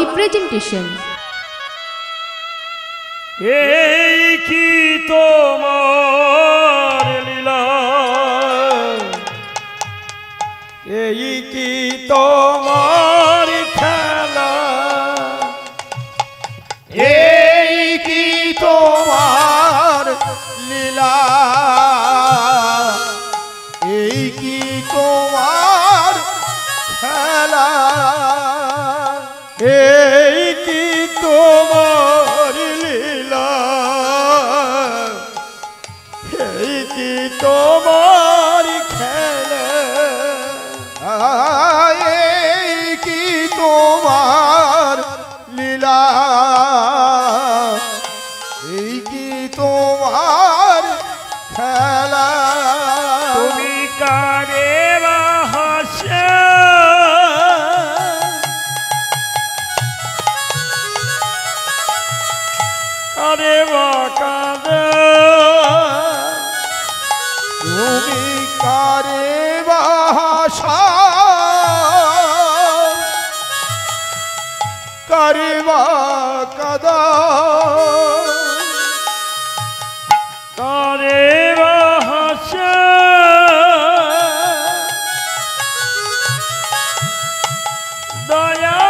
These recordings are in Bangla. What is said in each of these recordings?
Gauri presentation. এই কি তোমার লীলা, এই কি তোমার খেলা, এই কি তোমার লীলা, এই কি তোমার খেলা, এই কি তোমার লীলা, এই কি তোমার খেলা, এই কি তোমার লীলা, এই কি তোমার খেলা, তুমি কারে হাসে কারে কাঁদে, তুমি কারে বাসা কারে বা কাদা, কারে হাসে দয়া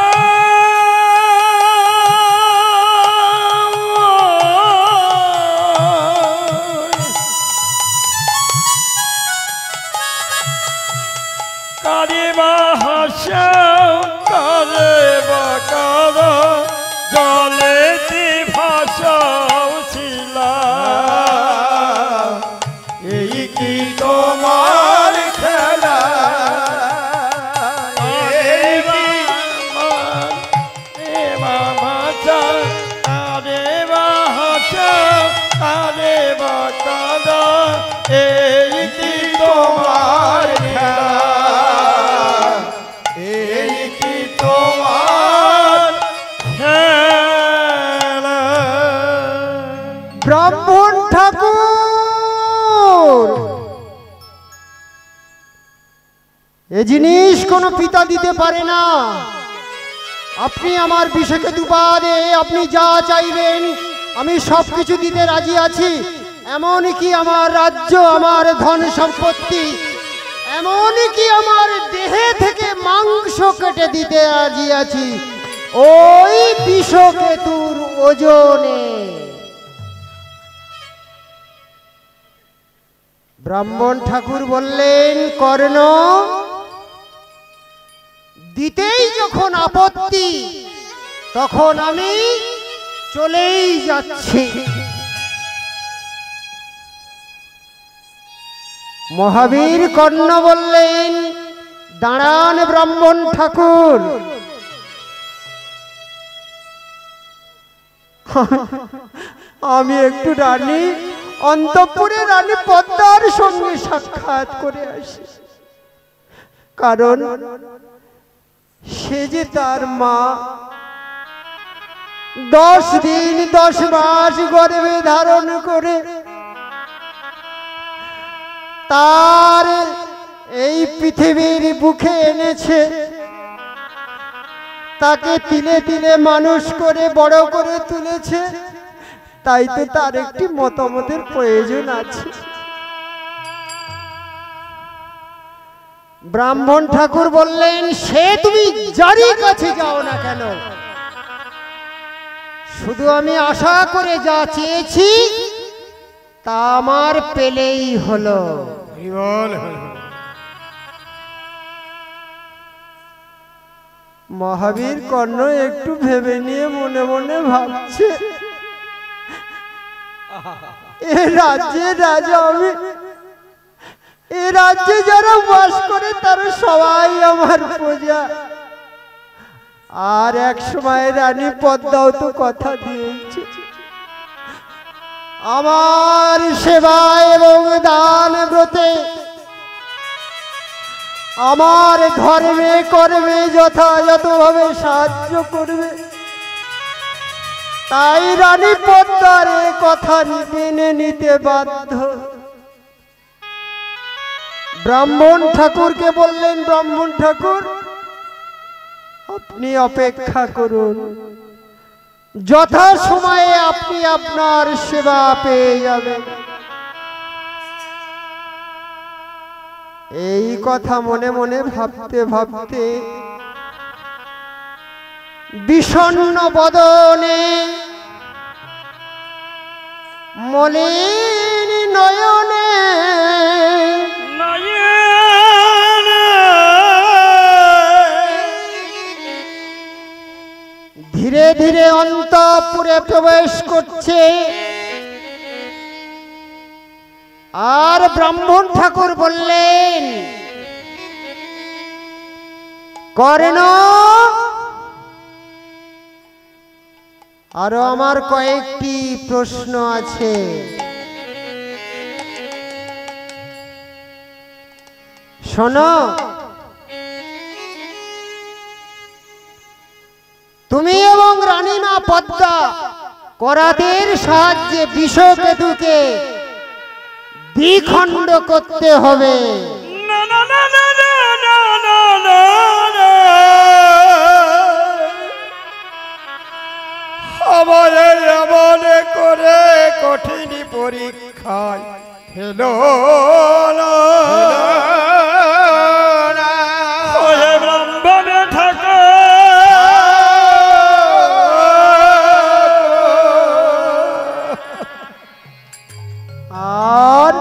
কারে হাসে কারে কাদা, জলেতে ভাষাও ছিলা, এই কি তোমার খেলা, এই কি এই কি তোমার খেলা, এই কি তোমার খেলা। ব্রাহ্মণ ঠাকুর, এ জিনিস কোনো পিতা দিতে পারে না। আপনি আমার বিষয়কে দুপাদে আপনি যা চাইবেন আমি সব কিছু দিতে রাজি আছি। এমনকি আমার রাজ্য, আমার ধন সম্পত্তি, এমনকি আমার দেহে থেকে মাংস কেটে দিতে রাজি আছি ওই বিষকেতুর ওজনে। ব্রাহ্মণ ঠাকুর বললেন, কর্ণ, দিতেই যখন আপত্তি তখন আমি চলেই যাচ্ছি। মহাবীর কর্ণ বললেন, দাঁড়ান ব্রাহ্মণ ঠাকুর, আমি একটু রানী অন্তঃপুরে রানী পদ্মার সঙ্গে সাক্ষাৎ করে আসি, কারণ সে যে তার মা 10 দিন 10 মাস গর্ভে ধারণ করে তার এই পৃথিবীর বুকে এনেছে, তাকে তিলে তিলে মানুষ করে বড় করে তুলেছে, তাই তো তার একটি মতামতের প্রয়োজন আছে। ব্রাহ্মণ ঠাকুর বললেন, সে তুমি যারই কাছে যাও না কেন, শুধু আমি আশা করে যা চেয়েছি তা আমার পেলেই হলো। মহাবীর কর্ণ একটু ভেবে নিয়ে মনে মনে ভাবছে, এ রাজ্যের রাজা আমি, এ রাজ্যে যারা বাস করে তারা সবাই আমার প্রজা, আর এক সময় রানী পদ্মাও তো কথা দিয়েছে আমার সেবা এবং দান ব্রতে আমার ধর্মে কর্মে যথাযথভাবে সাহায্য করবে। তাই রানী পদ্মার কথা মেনে নিতে বাধ্য। ব্রাহ্মণ ঠাকুরকে বললেন, ব্রাহ্মণ ঠাকুর আপনি অপেক্ষা করুন, যথা সময়ে আপনি আপনার সেবা পেয়ে যাবেন। এই কথা মনে মনে ভাবতে ভাবতে বিষণ্ণ বদনে মলিন নয়নে ধীরে ধীরে অন্তঃপুরে প্রবেশ করছে। আর ব্রাহ্মণ ঠাকুর বললেন, কর্ণ, আরো আমার কয়েকটি প্রশ্ন আছে। শোনো, তুমি এবং রানীমা পদ্মা করাতের সাহায্যে বিষকেতুকে দ্বিখণ্ড করতে হবে। আমারে এমন করে কঠিন পরীক্ষায় ফেলো না। আর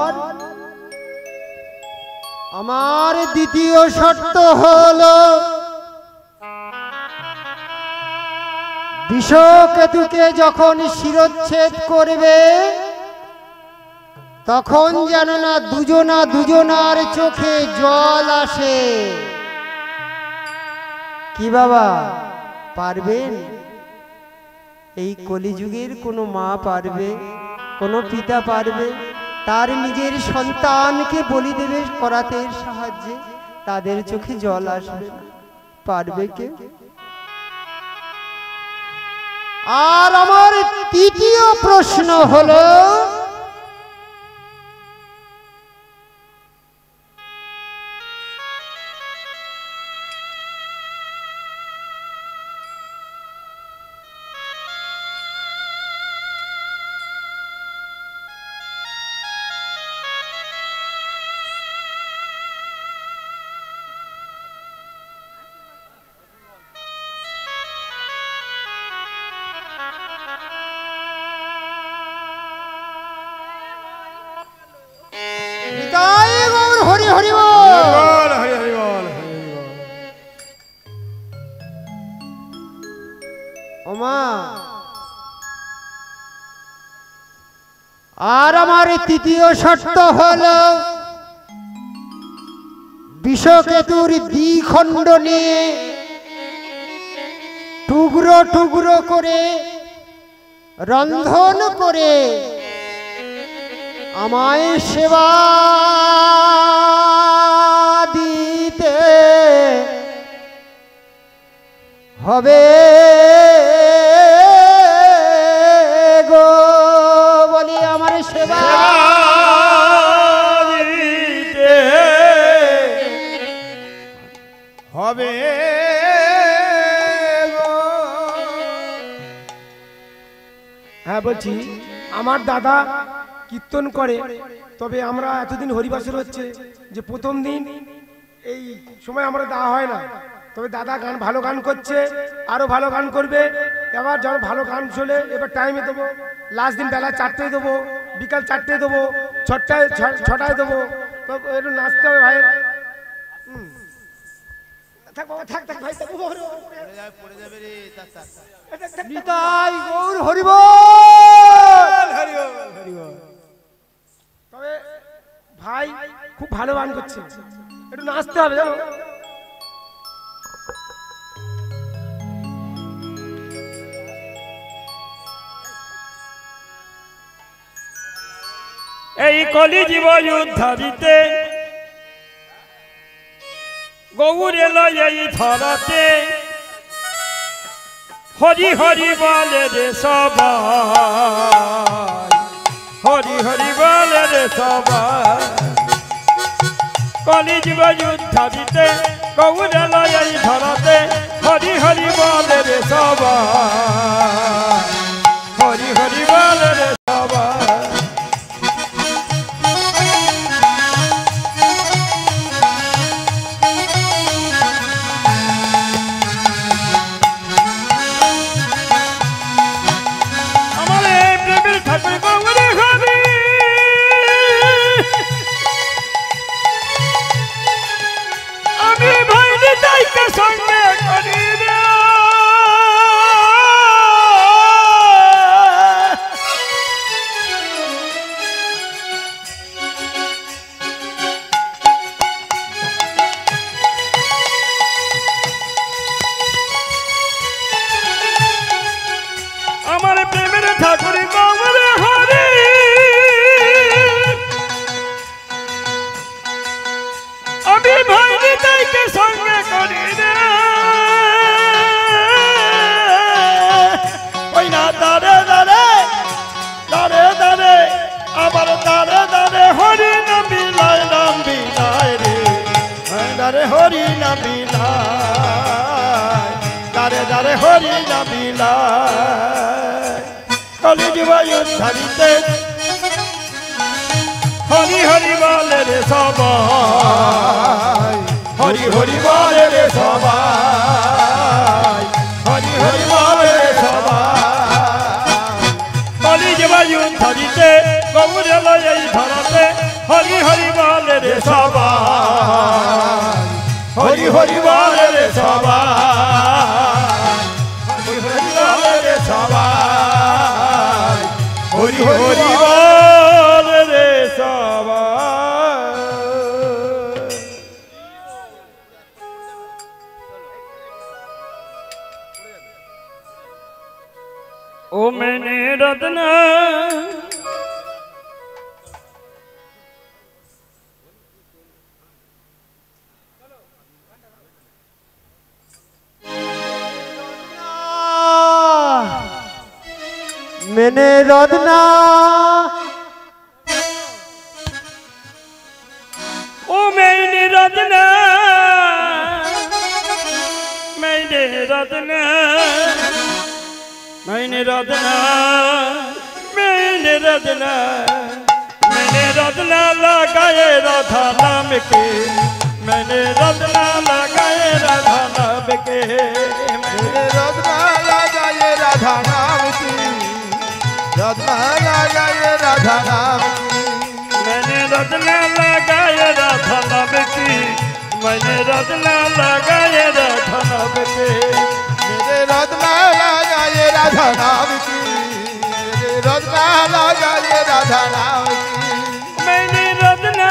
আমার দ্বিতীয় শর্ত হলো, বিষকেতুকে যখন শিরচ্ছেদ করবে তখন যেন না দুজনার চোখে জল আসে। কি বাবা, পারবেন? এই কলিযুগের কোনো মা পারবে, কোনো পিতা পারবে তার নিজের সন্তানকে বলি দেবে করাতের সাহায্যে? তাদের চোখে জল আসবে না, পারবে কে? আর আমার তৃতীয় প্রশ্ন হলো, হরি হরি বল, হরি হরি বল। ওমা, আর আমার তৃতীয় শর্ত হলো, বিষকেতুর দ্বিখণ্ড নিয়ে টুকরো টুকরো করে রন্ধন করে আমায় সেবা দিতে হবে গো। বলি আমার সেবা দিতে হবে গো। হ্যাঁ বলছি, আমার দাদা কীর্তন করে, তবে আমরা এতদিন হরিবাসর হচ্ছে যে প্রথম দিন এই সময় আমরা দেওয়া হয় না, তবে দাদা গান ভালো গান করছে, আরো ভালো গান করবে। এবার যখন ভালো গান চলে এবার টাইমে দেবো, লাস্ট দিন বেলা 4টায় দেবো, বিকাল 4টায় দেবো, 6টায় দেবো। তো একটু নাচতে হবে ভাই। থাক বাবা, থাক থাক ভাই, নিতাই গৌর হরি বল। তবে ভাই খুব ভালো গান করছে, একটু নাচতে হবে জানো। এই কলি জীব উদ্ধারিতে গৌর এলো এই ধরাতে, হরি হরি বলে রে সবাই, হরি হরি বলে রে সবাই। কলি জীব উদ্ধারিতে গৌর এলো এই ধরাতে, হরি হরি বলে রে সবাই হরি হরি বলে রে সবাই আমার এই প্রেমের ঠাকুর গৌরে হরি আমি ভাইনি তাইকে সঙ্গে করি রে আমার প্রেমের ঠাকুর গৌরে হরি আমি ভাইনি তাইকে সঙ্গে করি রে ওই না দারে দারে দারে দারে আবার দারে দারে হরি নাম বিলায় রে দারে হরি নাম বিলায় দারে দারে হরি নাম বিলায় কলি জীবায়ু ধারিতে হরি হরি বলে রে সবাই হরি হরি বলে রে সবাই হরি হরি বলে রে সবাই কলি জীবায়ু ধারিতে গৌরে লয় এই ধরাতে হরি হরি বলে রে সবাই হরি হরি বলে রে সবাই হরি হরি বলে রে সবাই হরি হরি বলে রে সবাই ও मैंने रत्ना मैंने रत्ना ओ मैंने रत्ना मैंने रत्ना मैंने रत्ना मैंने रत्ना मैंने रत्ना लगाए राधा नाम के मैंने रत्ना लगाए राधा नाम के मेरे रत्ना लगाए राधा नाम की रत्ना लगाए राधा नाम की मैंने रत्ना लगाए राधा नाम की मैंने रत्ना लगाए राधा नाम के मेरे रत्ना लगाए राधा नाम की मेरे रत्ना लगाए राधा नाम की मैंने रत्ना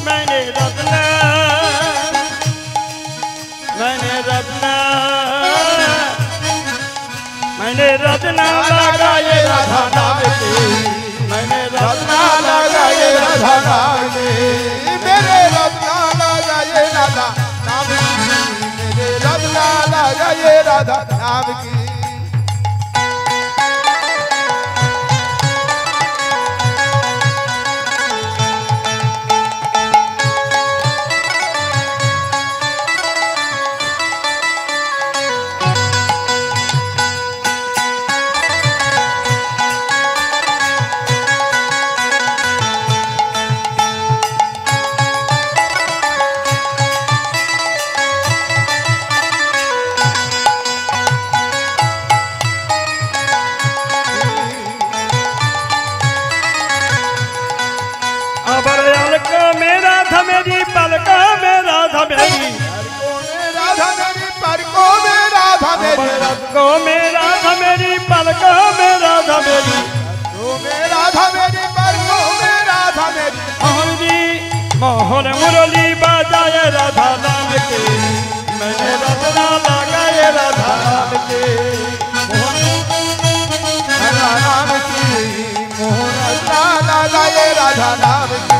मैंने रत्ना मैंने रत्ना मैंने रत्ना लगाए राधा नाम की मैंने रत्ना लगाए राधा नाम की मेरे रत्ना लगाए राधा नाम की मेरे रत्ना लगाए राधा नाम की मेरी पलकों में राधा मेरी राधा मेरी पलकों में राधा मेरी पलकों में राधा मेरी पलकों में राधा मेरी राधा मेरी पलकों में राधा मेरी हरी मोहन मुरली बजाए राधा नाम के मैंने रत्ना लगाए राधा नाम के राधा नाम की मोहन रत्ना लगाए राधा नाम की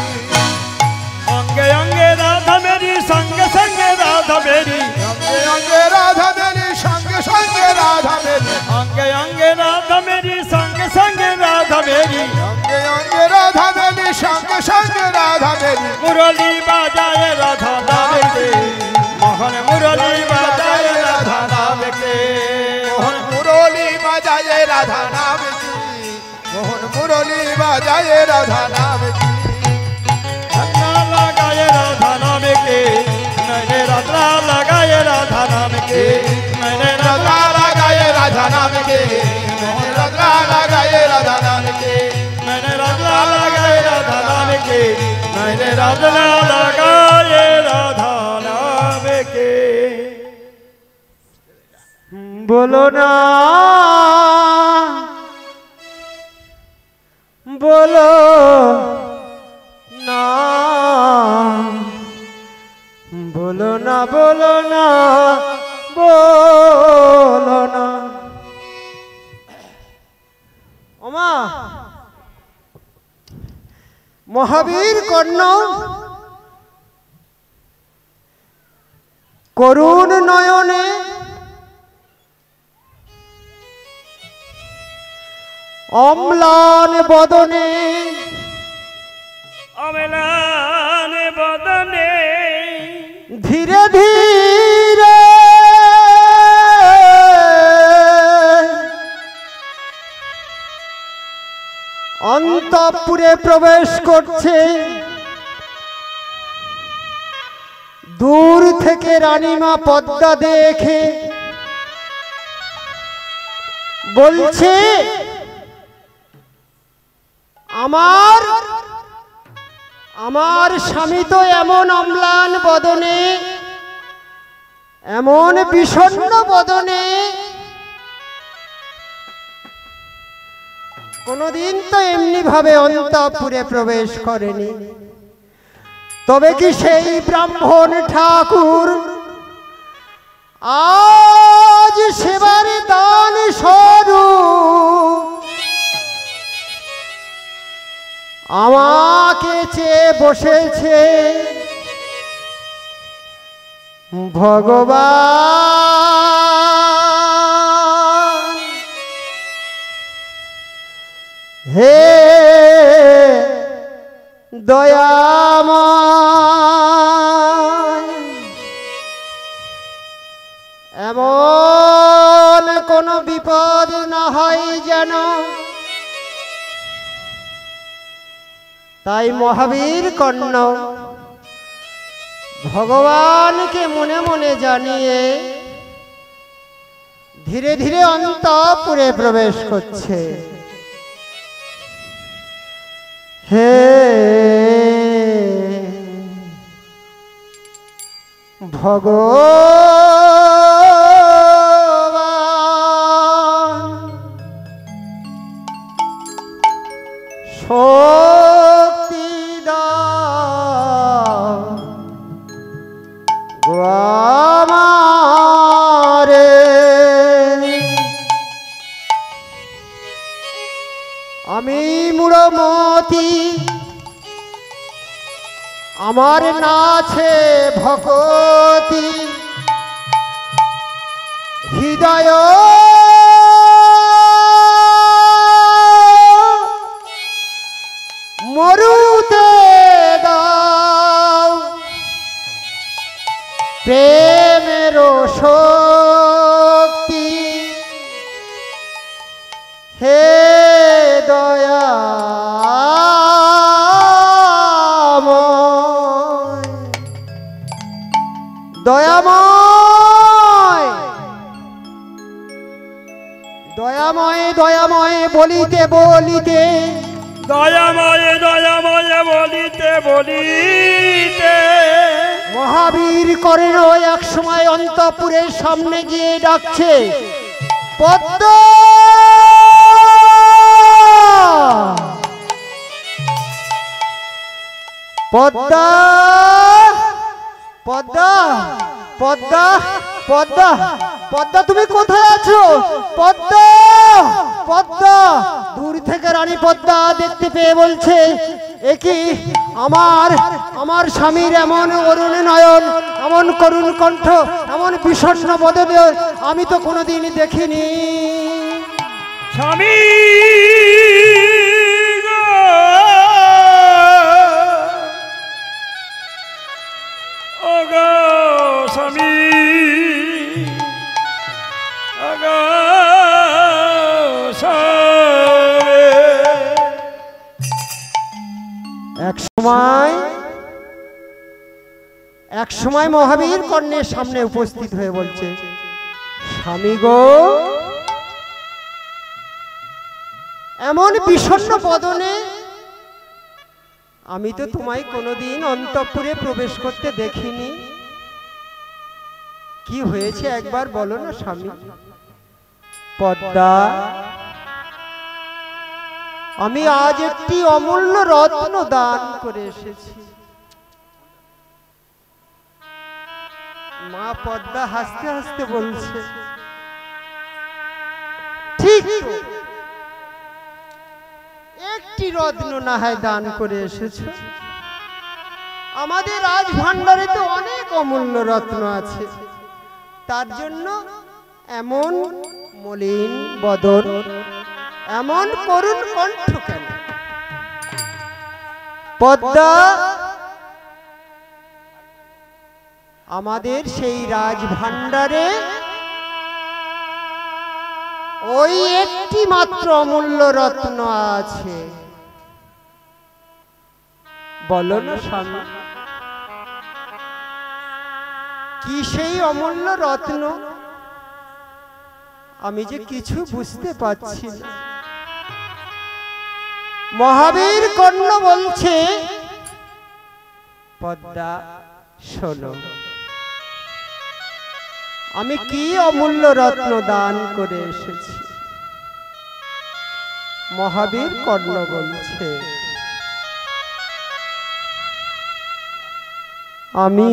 अंगे अंगे राधा मेरी संग संग राधा मेरी अंगे अंगे राधा मेरी संग संग राधा मेरी अंगे अंगे राधा मेरी संग संग राधा मेरी अंगे अंगे राधा मेरी संग संग राधा मेरी मुरली बजाए राधा नाम के মোহন মুরলী বাজায় রাধা নাম কে মোহন মুরলী বাজায় রাধা নাম কি মোহন মুরলী বাজায় রাধা নাম কি रत्ना लगाए राधा नाम के मैंने रत्ना लगाए राधा नाम के मैंने रत्ना लगाए राधा नाम के मोहन रत्ना लगाए राधा नाम के मैंने रत्ना लगाए राधा नाम के मैंने रत्ना लगाए राधा नाम के बोलो ना बोलो ना बोलो ना बोलो ना बोलो ना ओमा মহাবীর কর্ণ করুণ নয়নে অম্লান বদনে अमलान बदने ধীরে ধীরে অন্তঃপুরে প্রবেশ করছে দূর থেকে রানীমা পদ্মা দেখে বলছে আমার স্বামী তো এমন অম্লান বদনে এমন বিষণ্ণ বদনে কোনদিন তো এমনি ভাবে অন্তঃপুরে প্রবেশ করেনি তবে কি সেই ব্রাহ্মণ ঠাকুর আজ সেবার দান স্বরূপ আমাকে চেয়ে বসেছে ভগবান হে দয়াময় এমন কোনো বিপদ না হয় যেন তাই মহাবীর কর্ণ ভগবানকে মনে মনে জানিয়ে ধীরে ধীরে অন্তঃপুরে প্রবেশ করছে হে ভগবান শক্তি দাও গো আমারে আমি মূঢ়মতি আমার নাছে ভকতি হৃদয় মরুতে দাও প্রেমের শক্তি হে দয়াময় দয়াময় দয়াময় বলিতে বলিতে দয়াময় দয়াময় বলিতে বলিতে মহাবীর কর্ণ এক সময় অন্তঃপুরের সামনে গিয়ে ডাকছে পদ্মা পদ্মা পদ্মা পদ্মা পদ্মা পদ্মা তুমি কোথায় আছো পদ্মা পদ্মা দূর থেকে রানী পদ্মা দেখতে পেয়ে বলছে একই আমার স্বামীর এমন অরুণ নয়ন এমন করুণ কণ্ঠ এমন বিষণ্ণ বদনে আমি তো কোনোদিন দেখিনি স্বামী ও গো স্বামী এক সময় মহাবীর কর্ণের সামনে উপস্থিত হয়ে বলছে, স্বামী গো, এমন বিষণ্ণ বদনে আমি তো তোমায় কোনোদিন অন্তঃপুরে প্রবেশ করতে দেখিনি। কি হয়েছে একবার বলো না স্বামী। পদ্মা, আমি আজ একটি অমূল্য রত্ন দান করে এসেছি। মা পদ্মা হাসতে হাসতে বলছে, ঠিক তো, একটি রত্ন না হয় দান করে এসেছো, আমাদের রাজ ভান্ডারে তো অনেক অমূল্য রত্ন আছে, তার জন্য এমন মলিন বদন, এমন করুণ কণ্ঠ কেন? পদ্মা, আমাদের সেই রাজ ভান্ডারে ওই একটি মাত্র অমূল্য রত্ন আছে, বলো না স্বামী, কি সেই অমূল্য রত্ন? আমি যে কিছু বুঝতে পারছি না। মহাবীর কর্ণ বলছে, পদ্মা শোনো, আমি কি অমূল্য রত্ন দান করে এসেছি। মহাবীর কর্ণ বলছে, আমি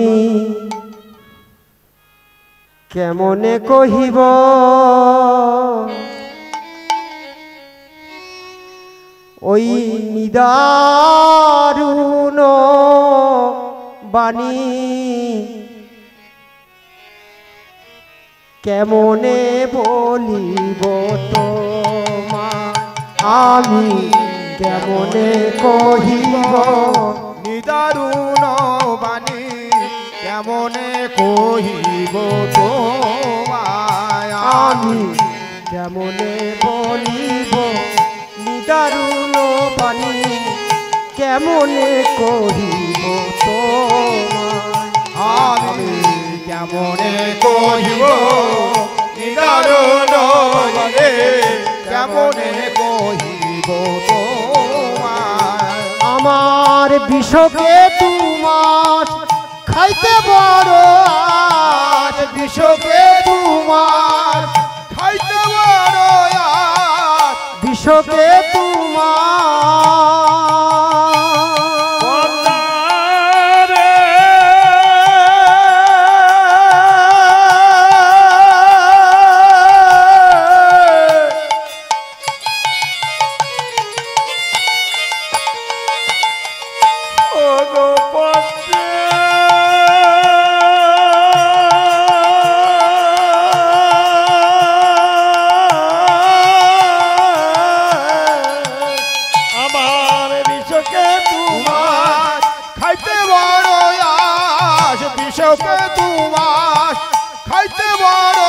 কেমনে কহিব ওই নিদারুণ বাণী, কেমনে বলিব তোমা, আমি কেমনে কহিব নিদারুণ বাণী, কেমনে কহিব তোমায়, আমি কেমনে বলিব নিদারুণ বাণী, কেমনে কহিব তোমায়, আমি কেমনে কহিব নিদারুণ বাণী, কেমনে কহিব তোমায়। আমার বিষকে তোমার খাইতে বড় আজ, বিষকে তোমার খাইতে বড় আজ, বিষকে তোমার বিষকে তোমার খাইতে বড়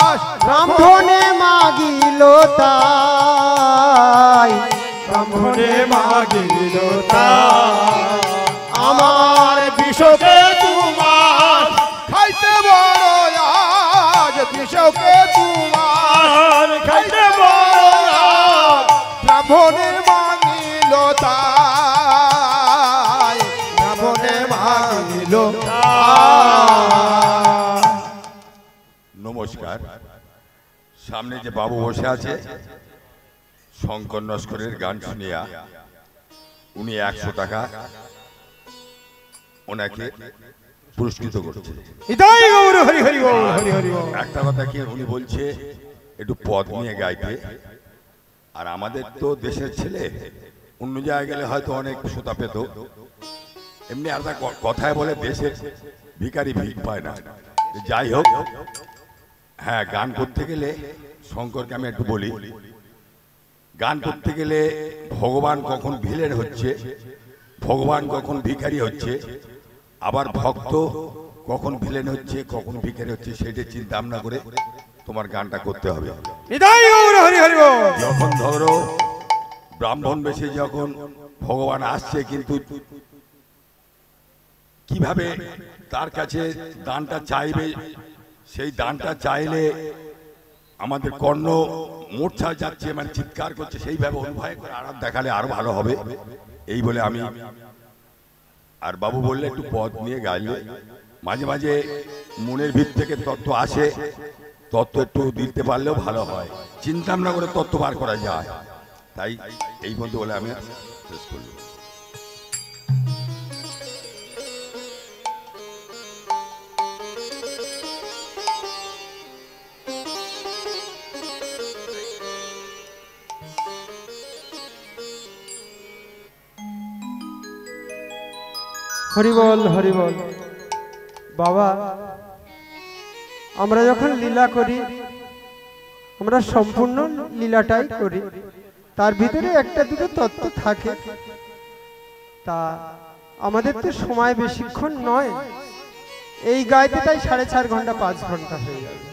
আশ, ব্রাহ্মণে মাগিল তাই, ব্রাহ্মণে মাগিল তাই, আমার বিষকে তোমার খাইতে বড় আশ, বিষকে তোমার খাইতে বড় আশ, ব্রাহ্মণে মাগিল তাই, ব্রাহ্মণে মাগিল। নমস্কার। সামনে যে বাবু বসে আছে শঙ্কর নস্করের গান শুনিয়া উনি 100 টাকা ওনাকে পুরস্কৃত করছে। একটা কথা কি উনি বলছে একটু পদ নিয়ে গাইতে, আর আমাদের তো দেশের ছেলে, অন্য জায়গায় গেলে হয়তো অনেক শ্রোতা পেত, এমনি একটা কথায় বলে দেশের ভিখারি ভিক পায় না। যাই হোক, হ্যাঁ, গান করতে গেলে শঙ্করকে আমি একটু বলি, গান করতে গেলে ভগবান কখন ভিলেন হচ্ছে, ভগবান কখন ভিখারি হচ্ছে, আবার ভক্ত কখন ভিলেন হচ্ছে কখন ভিখারি হচ্ছে, সেটা চিন্তা ভাবনা করে তোমার গানটা করতে হবে। যখন ধরো ব্রাহ্মণ বেশে যখন ভগবান আসছে, কিন্তু কিভাবে তার কাছে দানটা চাইবে, সেই দানটা চাইলে আমাদের কর্ণ মূর্ছা যাচ্ছে, মানে চিৎকার করছে, সেইভাবে অনুভব করে আর দেখালে আরো ভালো হবে এই বলে আমি। আর বাবু বললে একটু পদ নিয়ে গাইলে মাঝে মাঝে মনের ভিত থেকে তত্ত্ব আসে, তত্ত্ব একটু দিতে পারলেও ভালো হয়, চিন্তা ভাবনা করে তত্ত্ব বার করা যায়। তাই এই পর্যন্ত বলে আমি শেষ করলাম। হরিবল হরিবল। বাবা, আমরা যখন লীলা করি আমরা সম্পূর্ণ লীলাটাই করি, তার ভিতরে একটা দুটো তত্ত্ব থাকে। তা আমাদের তো সময় বেশিক্ষণ নয়, এই গাইতে তাই 4.5 ঘন্টা 5 ঘন্টা হয়ে যাবে।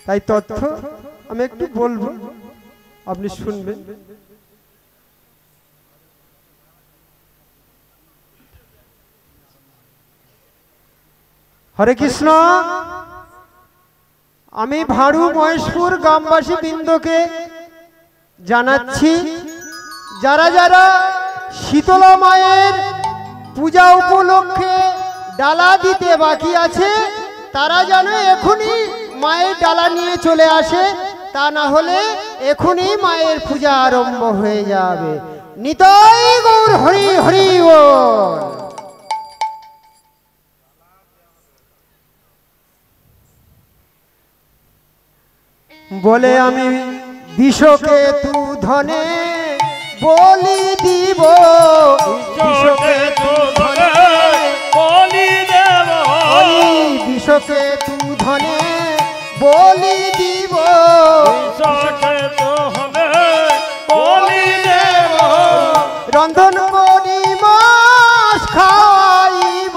তাই তথ্য আমি একটু বলবো, আপনি শুনবেন। হরে কৃষ্ণ। আমি ভাড়ু মহেশপুর গ্রামবাসী বৃন্দকে জানাচ্ছি, যারা যারা শীতলা মায়ের পূজা উপলক্ষে ডালা দিতে বাকি আছে তারা যেন এখনই মায়ের ডালা নিয়ে চলে আসে, তা না হলে এখনই মায়ের পূজা আরম্ভ হয়ে যাবে। নিতাই গৌর হরি হরি বল। বলে আমি বিষকেতু ধনে বলি দিব, বিষকেতু ধনে বলি দেব, বিষকেতু ধনে বলি দিব, বিষকেতু ধনে বলি দেব, রন্ধন করি মাছ খাইব,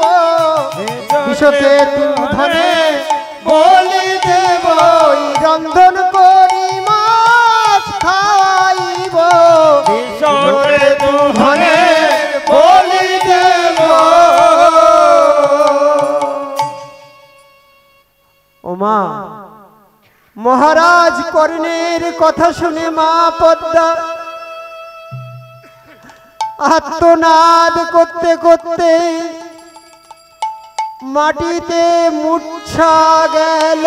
বিষকেতু ধনে বলি দেব, রন্ধন করি মাছ খাইব, বিষকেতু ধনে বলি দেব। ওমা, মহারাজ কর্ণের কথা শুনে মা পদ্মা আত্মনাদ করতে করতে মাটিতে মূর্ছা গেল।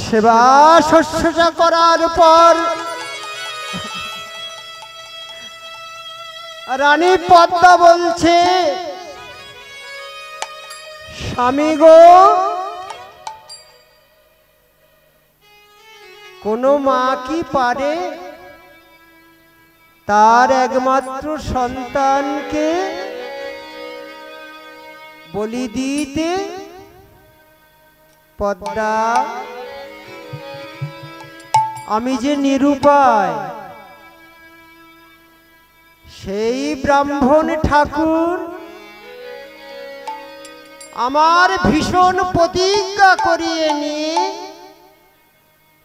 সেবা শুশ্রূষা করার পর রানী পদ্মা বলছে, স্বামী গো, কোন মা কি পারে তার একমাত্র সন্তানকে বলি দিতে? পদ্মা, আমি যে নিরুপায়, সেই ব্রাহ্মণ ঠাকুর আমার ভীষণ প্রতিজ্ঞা করিয়ে নিয়ে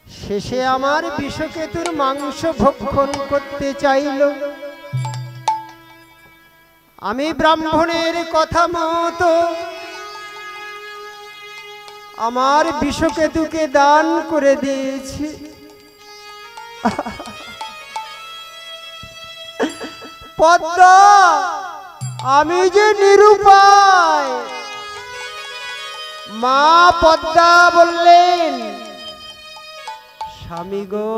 শেষে আমার বিষকেতুর মাংস ভক্ষণ করতে চাইল। আমি ব্রাহ্মণের কথা মতো আমার বিষকেতুকে দান করে দিয়েছি। পদ্মা, আমি যে নিরুপায়। মা পদ্মা বললেন, স্বামী গো,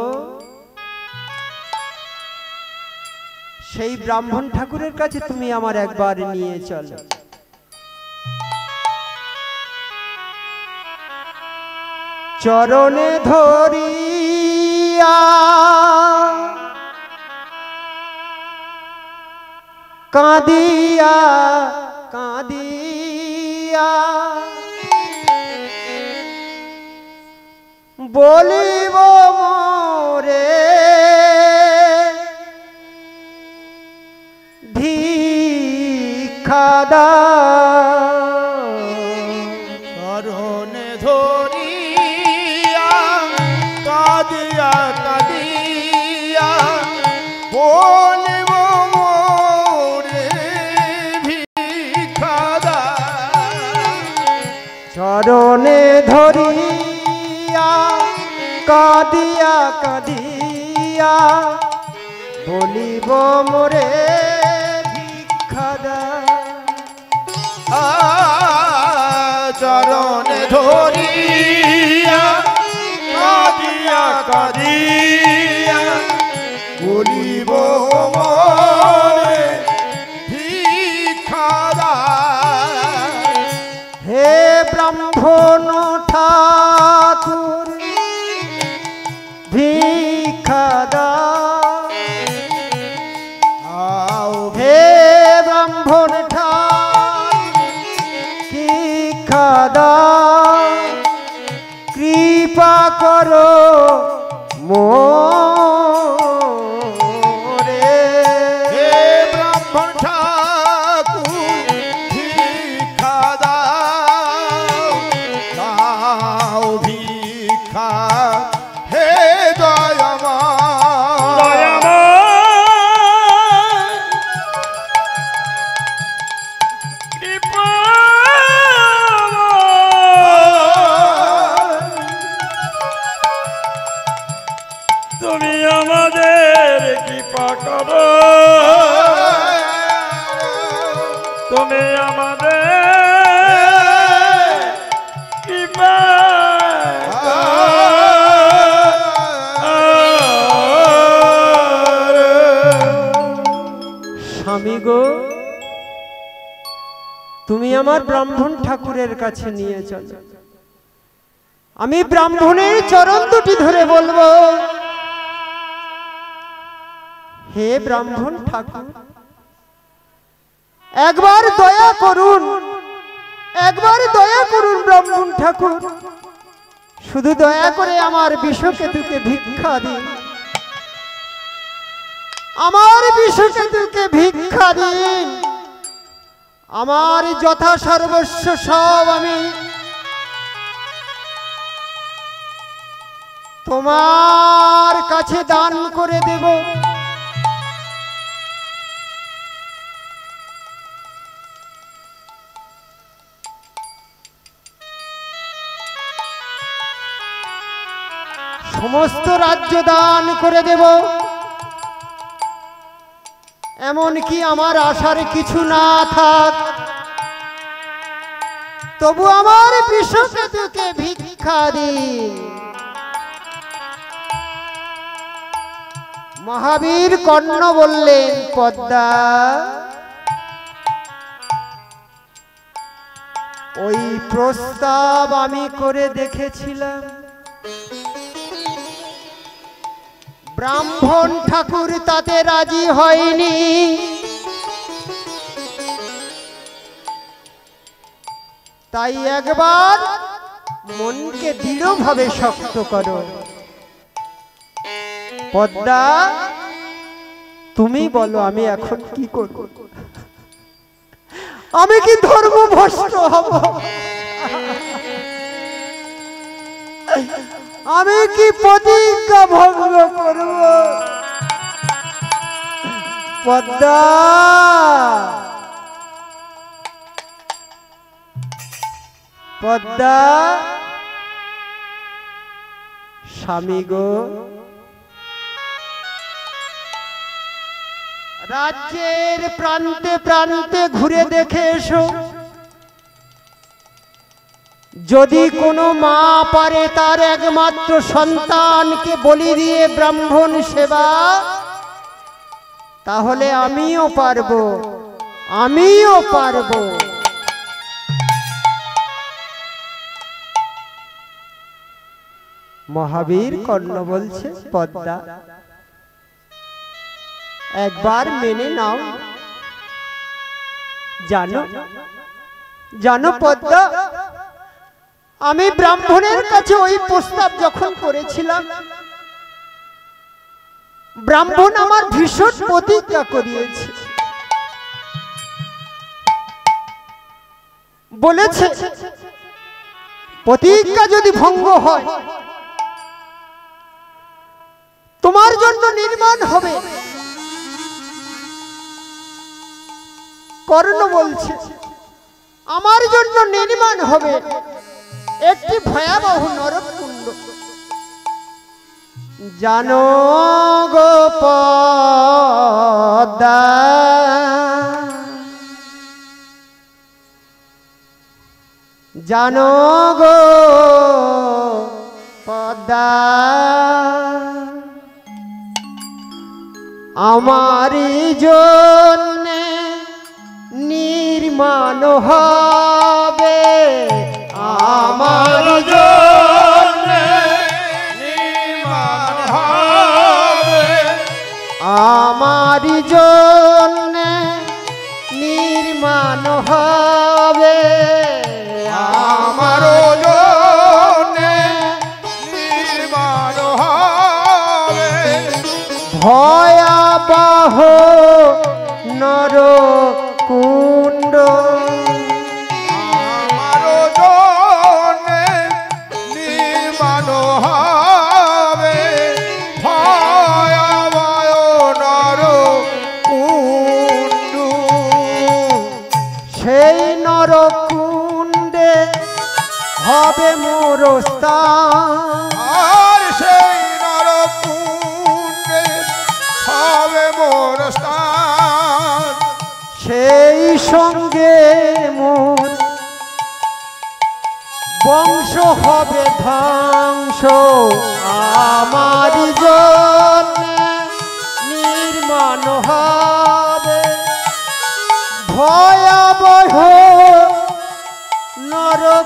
সেই ব্রাহ্মণ ঠাকুরের কাছে তুমি আমার একবার নিয়ে চলো। চরণে ধরিয়া কাঁদিয়া কাঁদিয়া বলিব মোরে ভিক্ষা দাও। চরণে ধরিয়া কাঁদিয়া কাঁদিয়া বলিব মোরে চরণে ধরিয়া কাঁদিয়া কাঁদিয়া বলিব মোরে ভিক্ষা দাও। চরণে ধরিয়া কাঁদিয়া কাঁদিয়া বলিব মোরে ভিক্ষা দাও। হে ব্রাহ্মণ ঠাকুর ভিক্ষা দাও। হে ব্রাহ্মণ ঠাকুর ভিক্ষা দাও। কৃপা করো মোরে। হে ব্রাহ্মণ ঠাকুর ভিক্ষা দাও, দাও ভিক্ষা হে দয়াময়। তুমি আমাদের কৃপা করো, তুমি আমাদের কৃপা স্বামী গো, তুমি আমার ব্রাহ্মণ ঠাকুরের কাছে নিয়ে চলো। আমি ব্রাহ্মণের চরণ দুটি ধরে বলবো, হে ব্রাহ্মণ ঠাকুর, একবার দয়া করুন, একবার দয়া করুন ব্রাহ্মণ ঠাকুর, শুধু দয়া করে আমার বিষকেতুকে ভিক্ষা দিন, আমার বিষকেতুকে ভিক্ষা দিন। আমার যথা সর্বস্ব সব আমি তোমার কাছে দান করে দেব। সমস্ত রাজ্য দান করে দেব, এমনকি আমার আশার কিছু না থাক, তবু আমার বিষকেতুকে ভিক্ষা দিন। মহাবীর কর্ণ বললেন, পদ্মা, ওই প্রস্তাব আমি করে দেখেছিলাম, ব্রাহ্মণ ঠাকুর তাতে রাজি হয়নি। তাই একবার মনকে দৃঢ়ভাবে শক্ত করো। পদ্মা, তুমি বলো আমি এখন কি করব? আমি কি ধর্মভ্রষ্ট হব? আমি কি প্রতিজ্ঞা ভঙ্গ করব? পদ্মা, পদ্মা, স্বামী গো, রাজ্যের প্রান্তে প্রান্তে ঘুরে দেখে এসো, যদি কোনো মা পারে তার একমাত্র সন্তানকে বলি দিয়ে ব্রাহ্মণ সেবা, তাহলে আমিও পারবো, আমিও পারবো। মহাবীর কর্ণ বলছে, পদ্মা, একবার মেনে নাও। জানো, জানো পদ্মা, আমি ব্রাহ্মণের কাছে ওই প্রস্তাব যখন করেছিলাম, ব্রাহ্মণ আমার ভীষণ প্রতিজ্ঞা করিয়েছে, বলেছে প্রতিজ্ঞা যদি ভঙ্গ হয় তোমার জন্য নির্মাণ হবে। কর্ণ বলছে আমার জন্য নির্মাণ হবে, একটি ভয়াবহ নরক কুণ্ড। জানো গো পদ্মা, জানো গো পদ্মা, আমারি জন্যে নির্মাণ হবে, আমার জন্যে নির্মাণ হবে, আমার জন্যে নির্মাণ হবে, আমার জন্যে নির্মাণ হবে, ভয়াবহ নরকুণ্ড, আমার জন্যে নির্মাণ হবে, ভয়াবহ নরকুণ্ড। সেই নরকুণ্ডে হবে মোর স্থান, আর সেই নরকুণ্ডে হবে মোর স্থান, সেই সঙ্গে মোর বংশ হবে ধ্বংস, আমার জন্যে নির্মাণ হবে, ভয়াবহ নরকুণ্ড।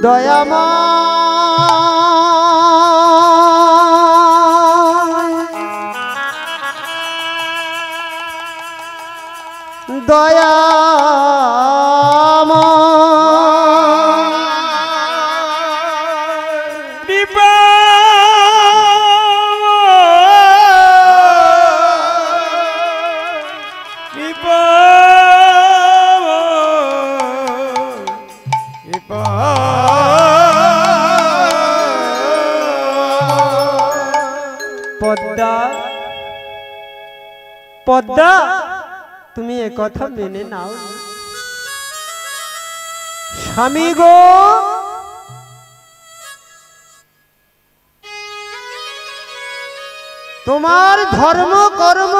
দয়াময়, পদ্মা, পদ্মা, তুমি এ কথা মেনে নাও। স্বামী গো, তোমার ধর্ম কর্ম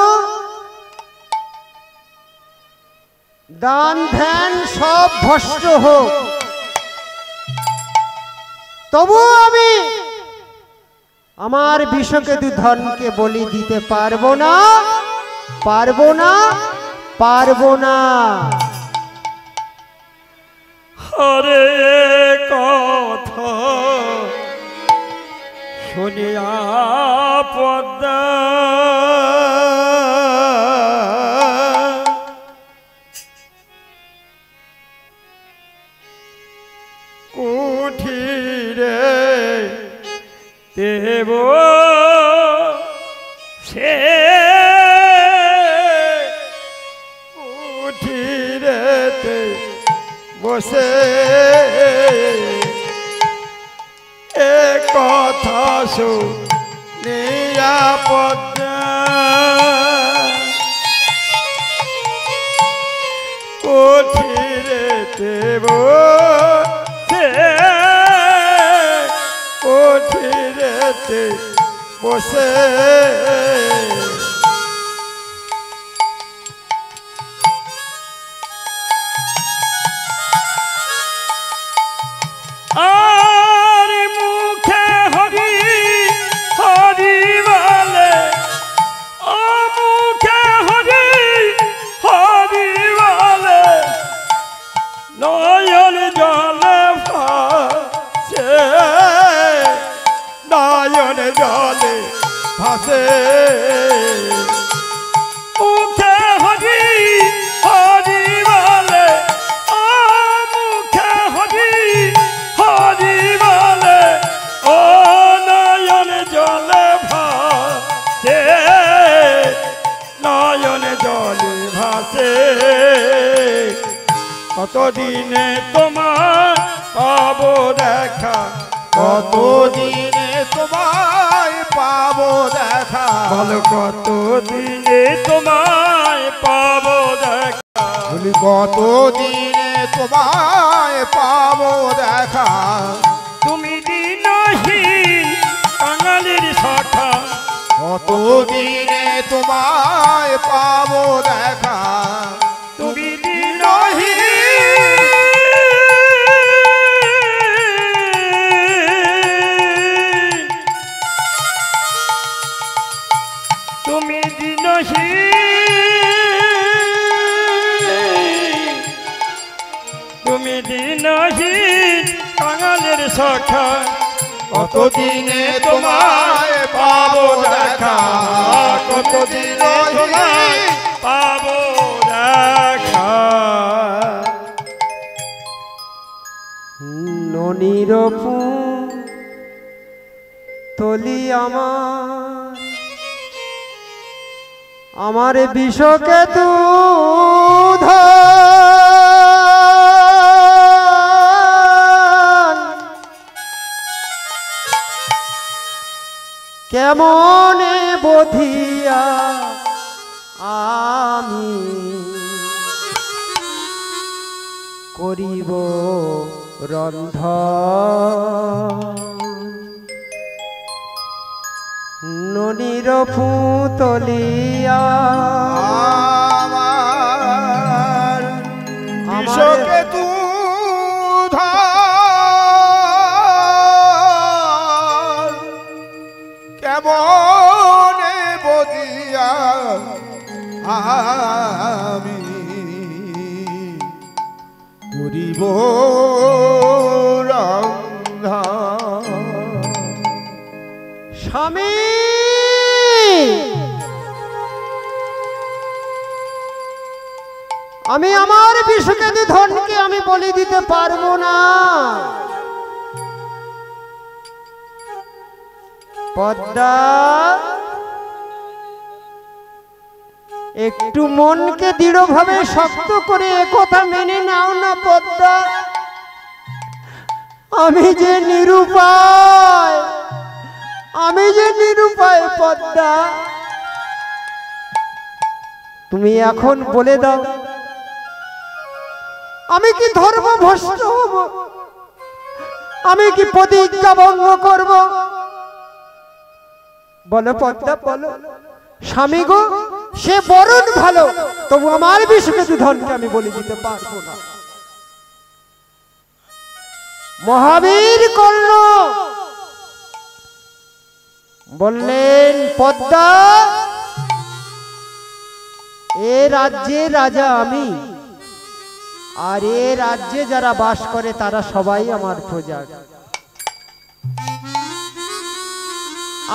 দান ধ্যান সব ভ্রষ্ট হোক, তবু আমি আমার বিষকেতু ধনকে বলি দিতে পারবো না, পারবো না, পারবো না। হরে কথা শুনিয়া পদ্মা কুঠিরে দেব সে কুঠিরেতে বসে এ কথা শুনিয়া পদ্মা কুঠিরেতে বসে কুঠিরেতে বসে আর মুখে হরি হরি বলে, ও মুখে হরি হরি বলে, নয়ন জলে ভাসে, নয়ন জলে ভাসে, মুখে হরি হরি বলে, ও মুখে হরি হরি বলে, ও নয়ন জলে ভাসে, নয়ন জলে ভাসে, কতদিনে তোমার পাবো দেখা, কতদিনে তোমায় পাবো দেখা, বলো কতদিনে তোমায় পাবো বলি কত দিনে তোমায় পাবো দেখা, তুমি দিনহীন বাঙালির সখা, কত দিনে তোমায় পাবো দেখা, তুমি দিনহীন তুমি দিনহীন, তুমি দিনহীন বাঙালির সখা, কত দিনে তোমায় পাবো দেখা, কত দিনে তোমায় পাবো দেখা। ননির তলি আমার বিষকে তু কেমনে বধিয়া আমি করিব রন্ধন, ননির ফুতলিয়া আমার বিষকে তু কেমনে বদিয়া আমি করিব রন্ধন। স্বামী আমি আমার বিষকেতু ধনকে আমি বলি দিতে পারবো না। পদ্মা একটু মনকে দৃঢ়ভাবে শক্ত করে একথা মেনে নাও না পদ্মা, আমি যে নিরুপায়, আমি যে নিরুপায় পদ্মা, তুমি এখন বলে দাও আমি কি ধর্ম ভ্রষ্ট হব, আমি কি প্রতিজ্ঞা ভঙ্গ করব? বলো পদ্মা বলো। স্বামী গো সে বরণ ভালো, তবু আমার বিষকে ধনকে আমি বলে দিতে পারবো না। মহাবীর কর্ণ বললেন পদ্মা এ রাজ্যের রাজা আমি, আর এ রাজ্যে যারা বাস করে তারা সবাই আমার প্রজা,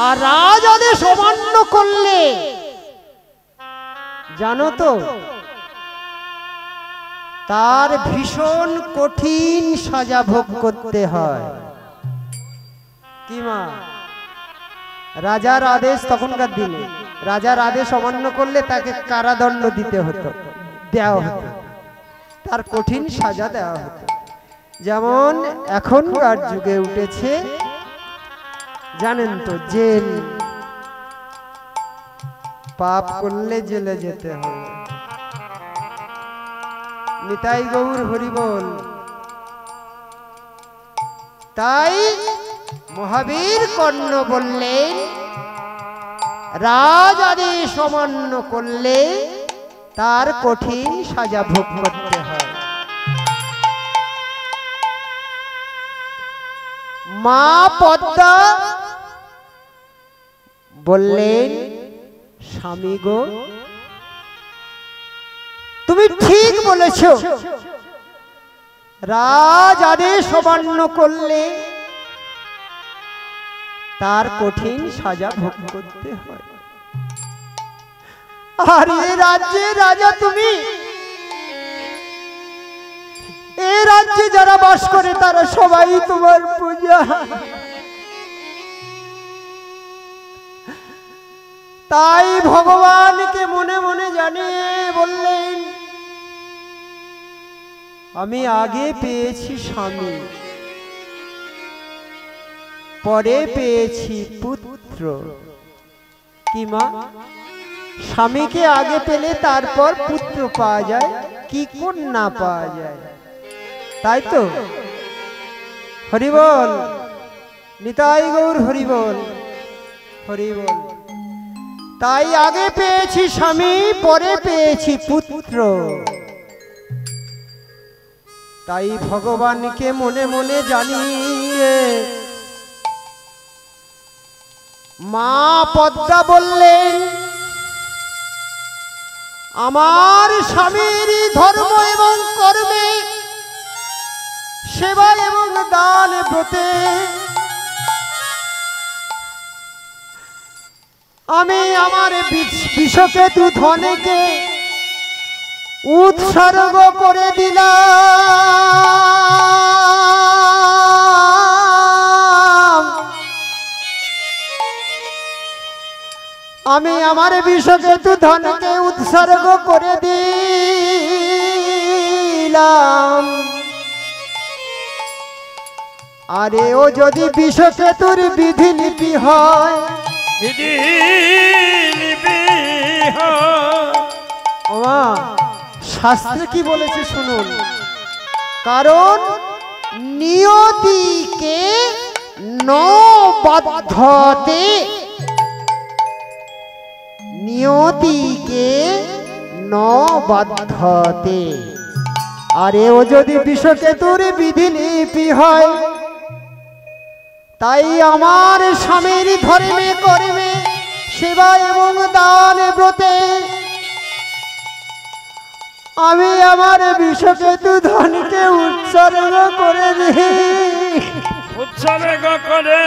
আর রাজ আদেশ অমান্য করলে জানো তো তার ভীষণ কঠিন সাজা ভোগ করতে হয়। কি মা, রাজার আদেশ তখনকার দিনে রাজার আদেশ অমান্য করলে তাকে কারাদণ্ড দিতে হতো, দেওয়া হতো, তার কঠিন সাজা দেওয়া হতো। যেমন এখনকার যুগে উঠেছে জানেন তো জেল, পাপ করলে জেলে যেতে হবে। নিতাই গৌর হরি বল। তাই মহাবীর কর্ণ বললেন রাজ আদেশ অমান্য করলে তার কঠিন সাজা ভোগ করতে হয়। মা পদ্মা বললেন স্বামী গো তুমি ঠিক বলেছ, রাজ আদেশ অমান্য করলে তার কঠিন সাজা ভোগ করতে হয়। আর এই রাজ্যের রাজা তুমি, এই রাজ্যে যারা বাস করে তারা সবাই তোমার পূজা। তাই ভগবানকে মনে মনে জানিয়ে বললেন আমি আগে পেয়েছি স্বামী, পরে পেয়েছি পুত্র। কি মা, স্বামীকে আগে পেলে তারপর পুত্র পাওয়া যায়, কি কন্যা পাওয়া যায়, তাই তো? হরিবল, নিতাই গৌর হরিবল, হরিবল। তাই আগে পেয়েছি স্বামী, পরে পেয়েছি পুত্র। তাই ভগবানকে মনে মনে জানি, মা পদ্মা বললেন, আমার স্বামীর ধর্ম এবং কর্মে, সেবা এবং দান ব্রতে আমি আমার বিষকেতু ধনকে উৎসর্গ করে দিলাম। আমি আমার বিষকেতু ধনকে উৎসর্গ করে দিলাম। আরে ও যদি বিষকেতুর বিধিলিপি হয়, ওমা শাস্ত্রে কি বলেছে শুনুন। কারণ নিয়তিকে ন বাধ্যতে, নিয়তিকে ন বাধ্যতে। আরে ও যদি বিষকেতুর বিধিলিপি হয়, তাই আমার স্বামীর ধর্মে কর্মে, সেবা এবং দান ব্রতে আমি আমার বিষকেতু ধনকে উৎসর্গ করে দিই, উৎসর্গ করে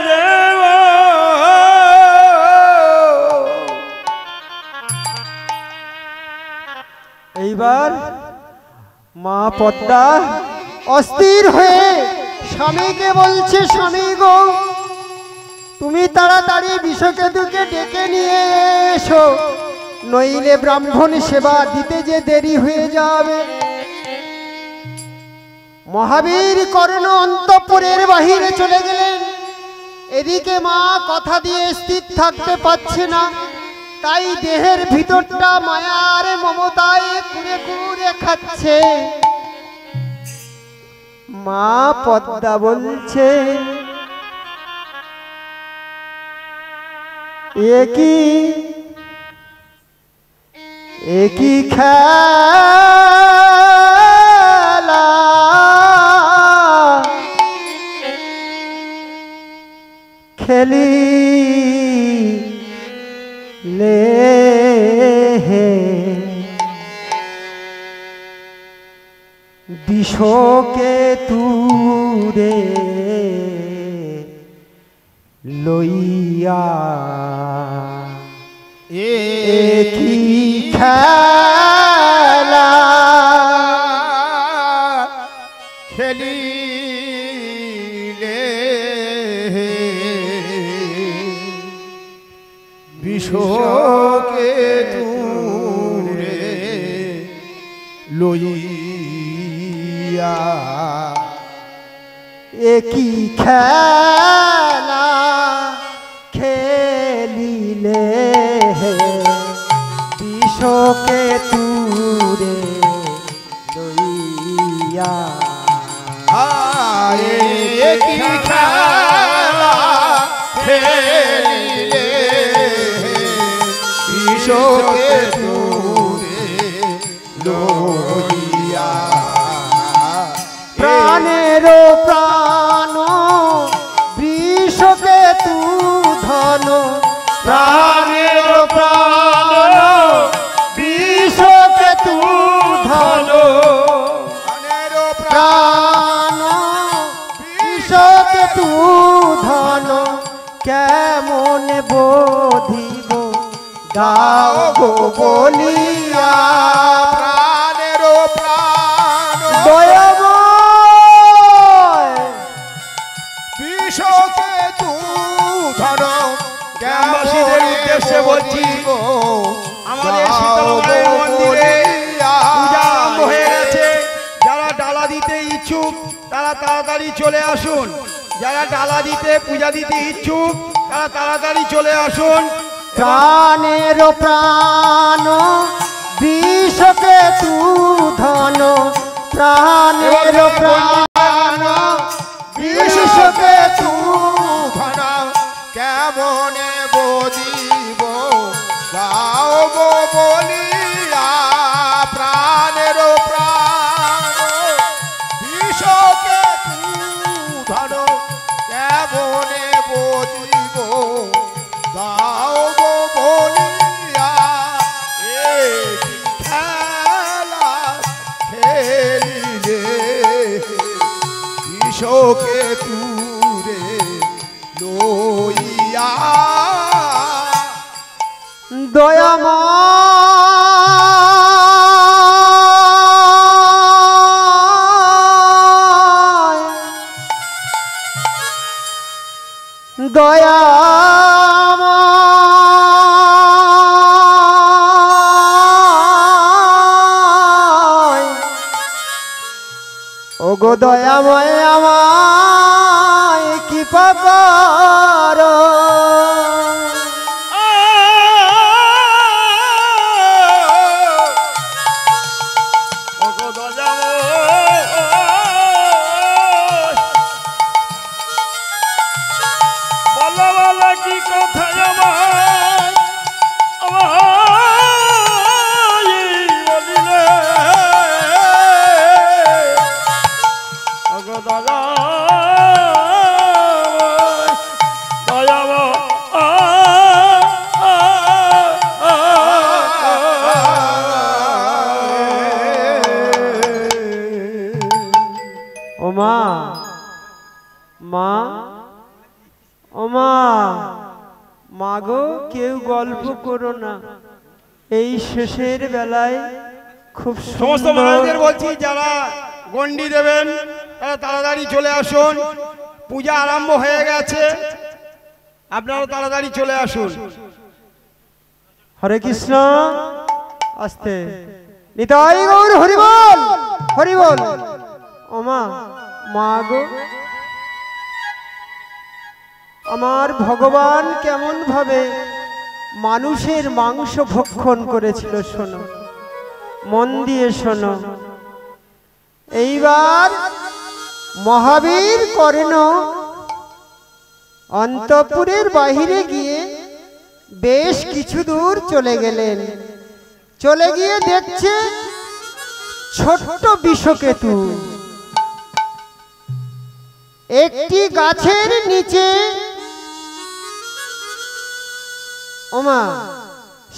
দেব। এইবার মা পদ্মা অস্থির হয়ে স্বামীকে বলছে, স্বামী গো, তুমি তাড়াতাড়ি বিষকেতুকে ডেকে নিয়ে এসো, নইলে ব্রাহ্মণ সেবা দিতে যে দেরি হয়ে যাবে। মহাবীর কর্ণ অন্তঃপুরের বাহিরে চলে গেলেন। এদিকে মা কথা দিয়ে স্থির থাকতে পারছে না, তাই দেহের ভিতরটা মায়ার মমতায় কুড়ে কুড়ে খাচ্ছে। মা পদ্মা বলছে, একই খেলা খেলি লে বিষকেতুরে লইয়া, একই খেলা খেলিলে বিষকেতুরে লইয়া, একই খেলা খেলিলে বিষকেতুরে লইয়া। একই খেলা খেলিলে বিষকেতুরে লইয়া, প্রাণের প্রাণ বিষকেতু ধন, প্রাণের প্রাণ বিষকেতু ধন, প্রাণ বিষকেতু ধন কেমন বোধিব দাও গো বলিয়া। প্রাণের প্রাণ দয়াময় বিষকেতু ধন গ্রামবাসীদের উদ্দেশ্যে বলছি, আমাদের শীতলা মায়ের মন্দিরে পূজা আরম্ভ হয়ে গেছে। যারা ডালা দিতে ইচ্ছুক তারা তাড়াতাড়ি চলে আসুন। যারা ডালা দিতে পূজা দিতে ইচ্ছুক তারা তাড়াতাড়ি চলে আসুন। প্রাণের প্রাণ বিষকে তু ধন প্রাণের প্রাণ বিষকে তু ধন কেমনে বদিব গাও গো বলিয়া প্রাণের প্রাণ বিষকে তু ধন কেমনে বদিব গাও গো বলিয়া এই খেলা খেলিলে বিষকে তুরে লইয়া দয়াময় ওগো দয়াময় আমায় কৃপা করো কি কথা ওমা মা ওমা মাগো কেউ গল্প করো না এই শেষের বেলায় খুব সমস্ত মহারাজদের বলছি যারা গন্ডি দেবেন তারা তাড়াতাড়ি চলে আসুন পূজা আরম্ভ হয়ে গেছে আপনারা তাড়াতাড়ি চলে আসুন হরে কৃষ্ণ আস্তে নিতাই গৌর হরিবল হরিবল ওমা মাগো আমার ভগবান কেমন ভাবে মানুষের মাংস ভক্ষণ করেছিল শোনো মন দিয়ে শোনো এইবার মহাবীর কর্ণ অন্তঃপুরের বাহিরে গিয়ে বেশ কিছু দূর চলে গেলেন চলে গিয়ে দেখছে ছোট্ট বিষকেতু একটি গাছের নিচে ওমা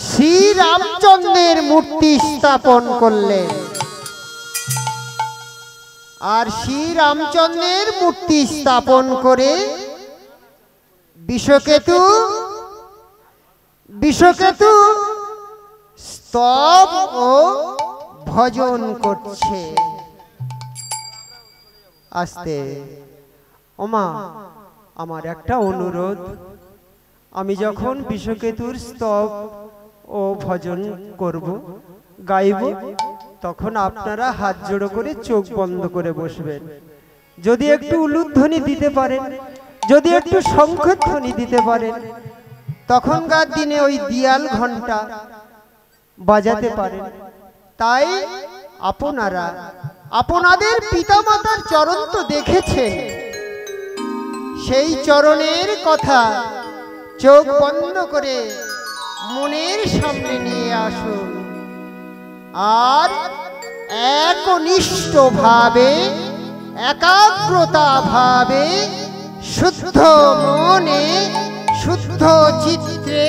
শ্রী রামচন্দ্রের মূর্তি স্থাপন করলেন আর শ্রী রামচন্দ্রের মূর্তি স্থাপন করে বিষকেতু স্তব ও ভজন করছে আস্তে ওমা আমার একটা অনুরোধ আমি যখন বিষকেতুর স্তব ও ভজন করব গাইব তখন আপনারা হাত জোড়ো করে চোখ বন্ধ করে বসবেন যদি একটু উলুধ্বনি দিতে পারেন যদি একটু শঙ্খধ্বনি দিতে পারেন তখনকার দিনে ওই দিয়াল ঘন্টা বাজাতে পারেন তাই আপনারা আপনাদের পিতামাতার চরণ তো দেখেছেন সেই চরণের কথা চোখ বন্ধ করে মনের সামনে নিয়ে আসুন আর একনিষ্ঠ ভাবে একাগ্রতা ভাবে শুদ্ধ মনে শুদ্ধ চিত্তে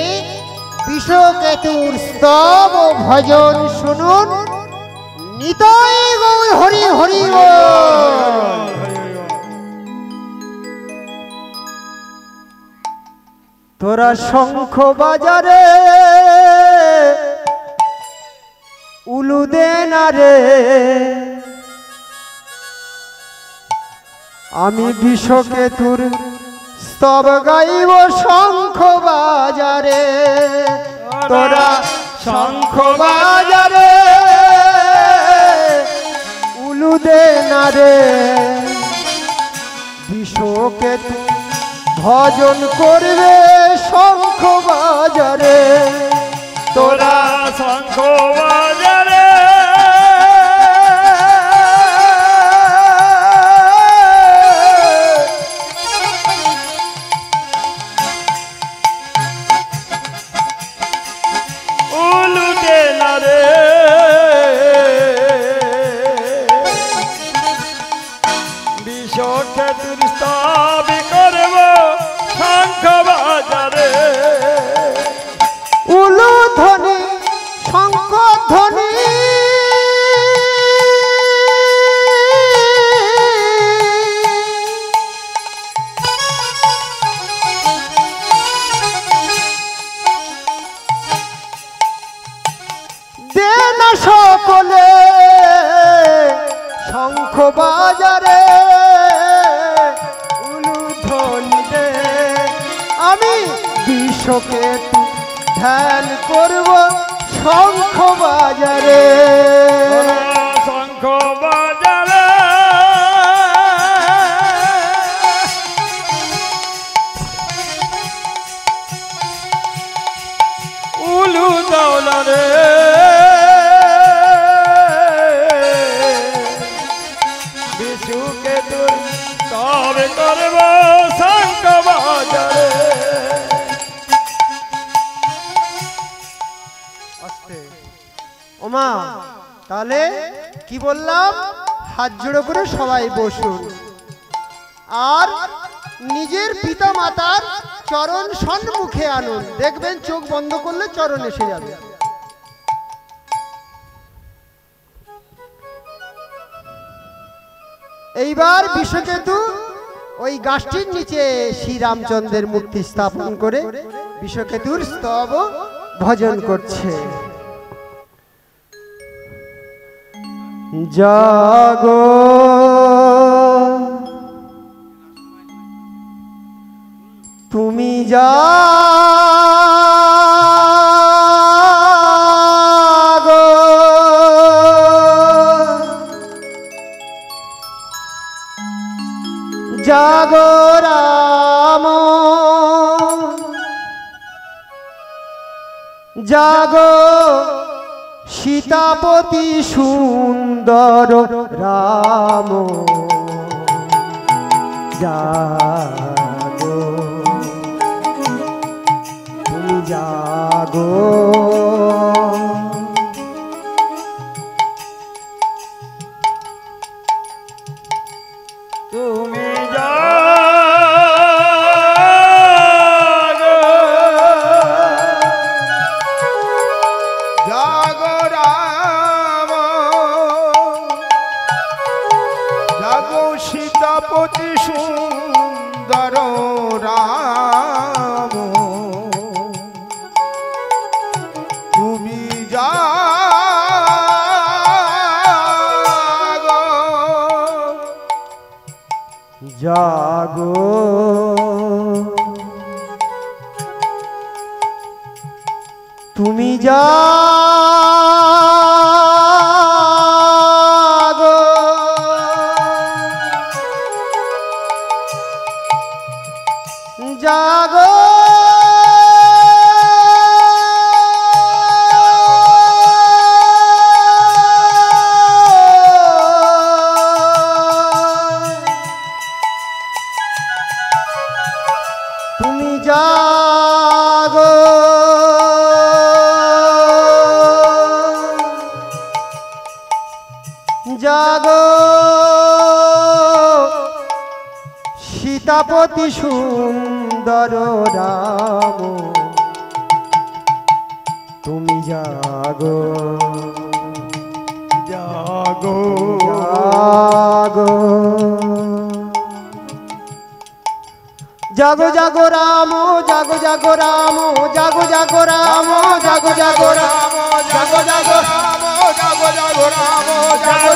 বিষকেতুর স্তব ও ভজন শুনুন নিতাই গৌর হরি হরি তোরা শঙ্খ বাজারে উলু দে না রে আমি বিষকেতুর স্তব গাইব শঙ্খ বাজারে তোরা শঙ্খ বাজারে উলু দে না রে বিষকেতু ভজন করবে শঙ্খ বাজারে তোরা শঙ্খ বাজারে উলুটে না রে বিষকে দুর্স্তাবি করব শঙ্খ বাজারে উলু ধ্বনি শঙ্খ ধ্বনি দে না সকলে শঙ্খ বাজারে উলু ধ্বনি দে আমি বিশ্বকে ধ্যান করব শঙ্খ বাজারে শঙ্খ বাজারে উলু দৌলা রে বিশুকে দূর তবে করব শঙ্খ বাজারে ওমা তাহলে কি বললাম হাত জোড়ো করে সবাই বসুন আর নিজের পিতা মাতার চরণ সম্মুখে আনুন দেখবেন চোখ বন্ধ করলে চরণ এসে যাবে এইবার বিশ্বকেতু ওই গাছটির নিচে শ্রীরামচন্দ্রের মূর্তি স্থাপন করে বিশ্বকেতুর স্তব ভজন করছে জাগো তুমি জাগো জাগো রাম জাগো সীতাপতি সুন্দর রাম জাগো তুমি জাগো তুমি জাগো রাম জাগো সীতাপতি সুন্দর রাম তুমি জাগো জাগো তুমি জাগো জাগো তুমি জাগো জাগো সীতাপতি সুন্দর রাম তুমি জাগো জাগো জাগো জাগো জাগো রাম জাগো জাগো রাম জাগো জাগো রাম জাগো জাগো রাম জাগো জাগো রাম জাগো জাগো রাম জাগো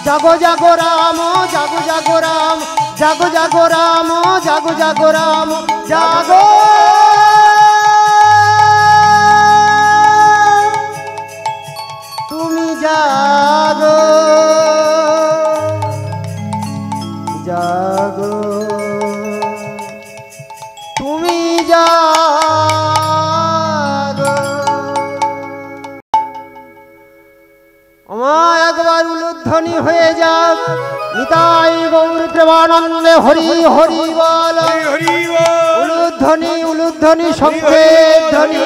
জাগো জাগো রাম জাগো জাগো রাম জাগো জাগো রাম জাগো জাগো রাম জাগো জাগো জাগো তুমি জাগো আমায় একবার উলুধ্বনি হয়ে যাক নিতাই গৌর প্রেমানন্দে হরি হরি বল উলুধ্বনি উলুধ্বনি শঙ্খের ধ্বনি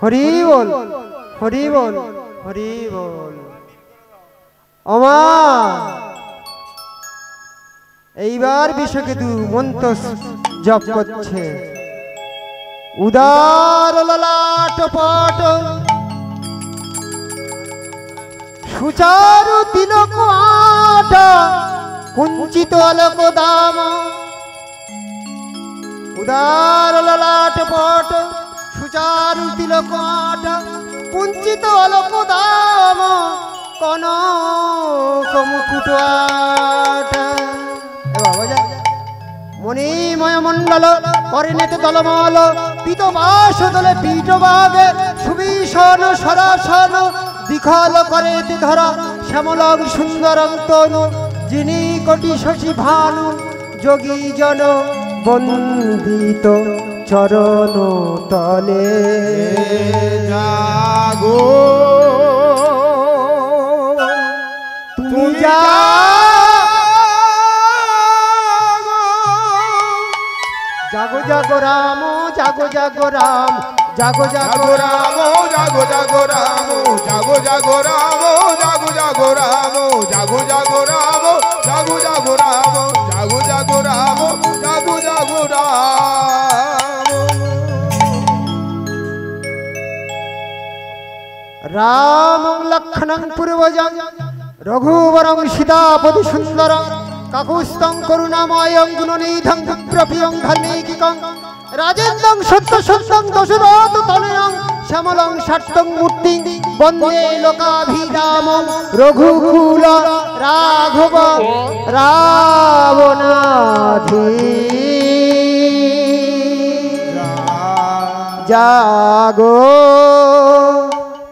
হরি বল হরি বল হরি বল ওমা এইবার বিশ্বকেতু মন্ত্র জপ করছে উদার ললাট পট সুচারু তিলক আট কুঞ্চিত আলোক দাম উদার ললাট পট সুচারু তিলক আট কুঞ্চিত আলোক দাম কনক মুকুট আট বাবা যা মণিময় মণ্ডল পরিণত দলমাল পিতবাস দলে পীঠবাগে সুবিশন সরাসন বিখল করে ধরা শ্যামলং সুন্দরং তনু যিনি কোটি শশী ভানু যোগী জন বন্দিত চরণ তলে জাগো তুমি যা জাগো জাগো রাম জাগো জাগো রাম জাগো জাগো রাম জাগো জাগো রাম জাগো জাগো রাম জাগো জাগো রাম জাগো জাগো রাম জাগো জাগো রাম জাগো জাগো রাম জাগো জাগো রাম রাম লক্ষণং পূর্বজং রঘুবরং সীতাপতি সুন্দরং কাকুস্তং করুণাময়ং গুণনিধং বিপ্রপিয়ং ধর্মীকিকং রাজেন্দ্রং সত্য সত্যং দশরথ তনয়ং শ্যামলং ষাট্টং মূর্তিং বন্দে লোকাভিরামং রঘুকুল রাঘব রাবণাধি জাগো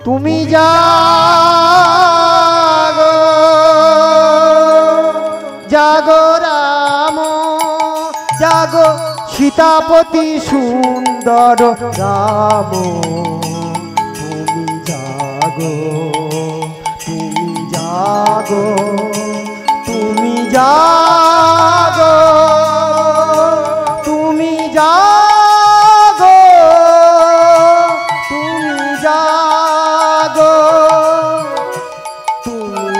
তুমি জাগো জাগো রাম জাগো সীতাপতি সুন্দর রাম তুমি জাগো তুমি জাগো তুমি জাগো তুমি জাগো তুমি জাগো তুমি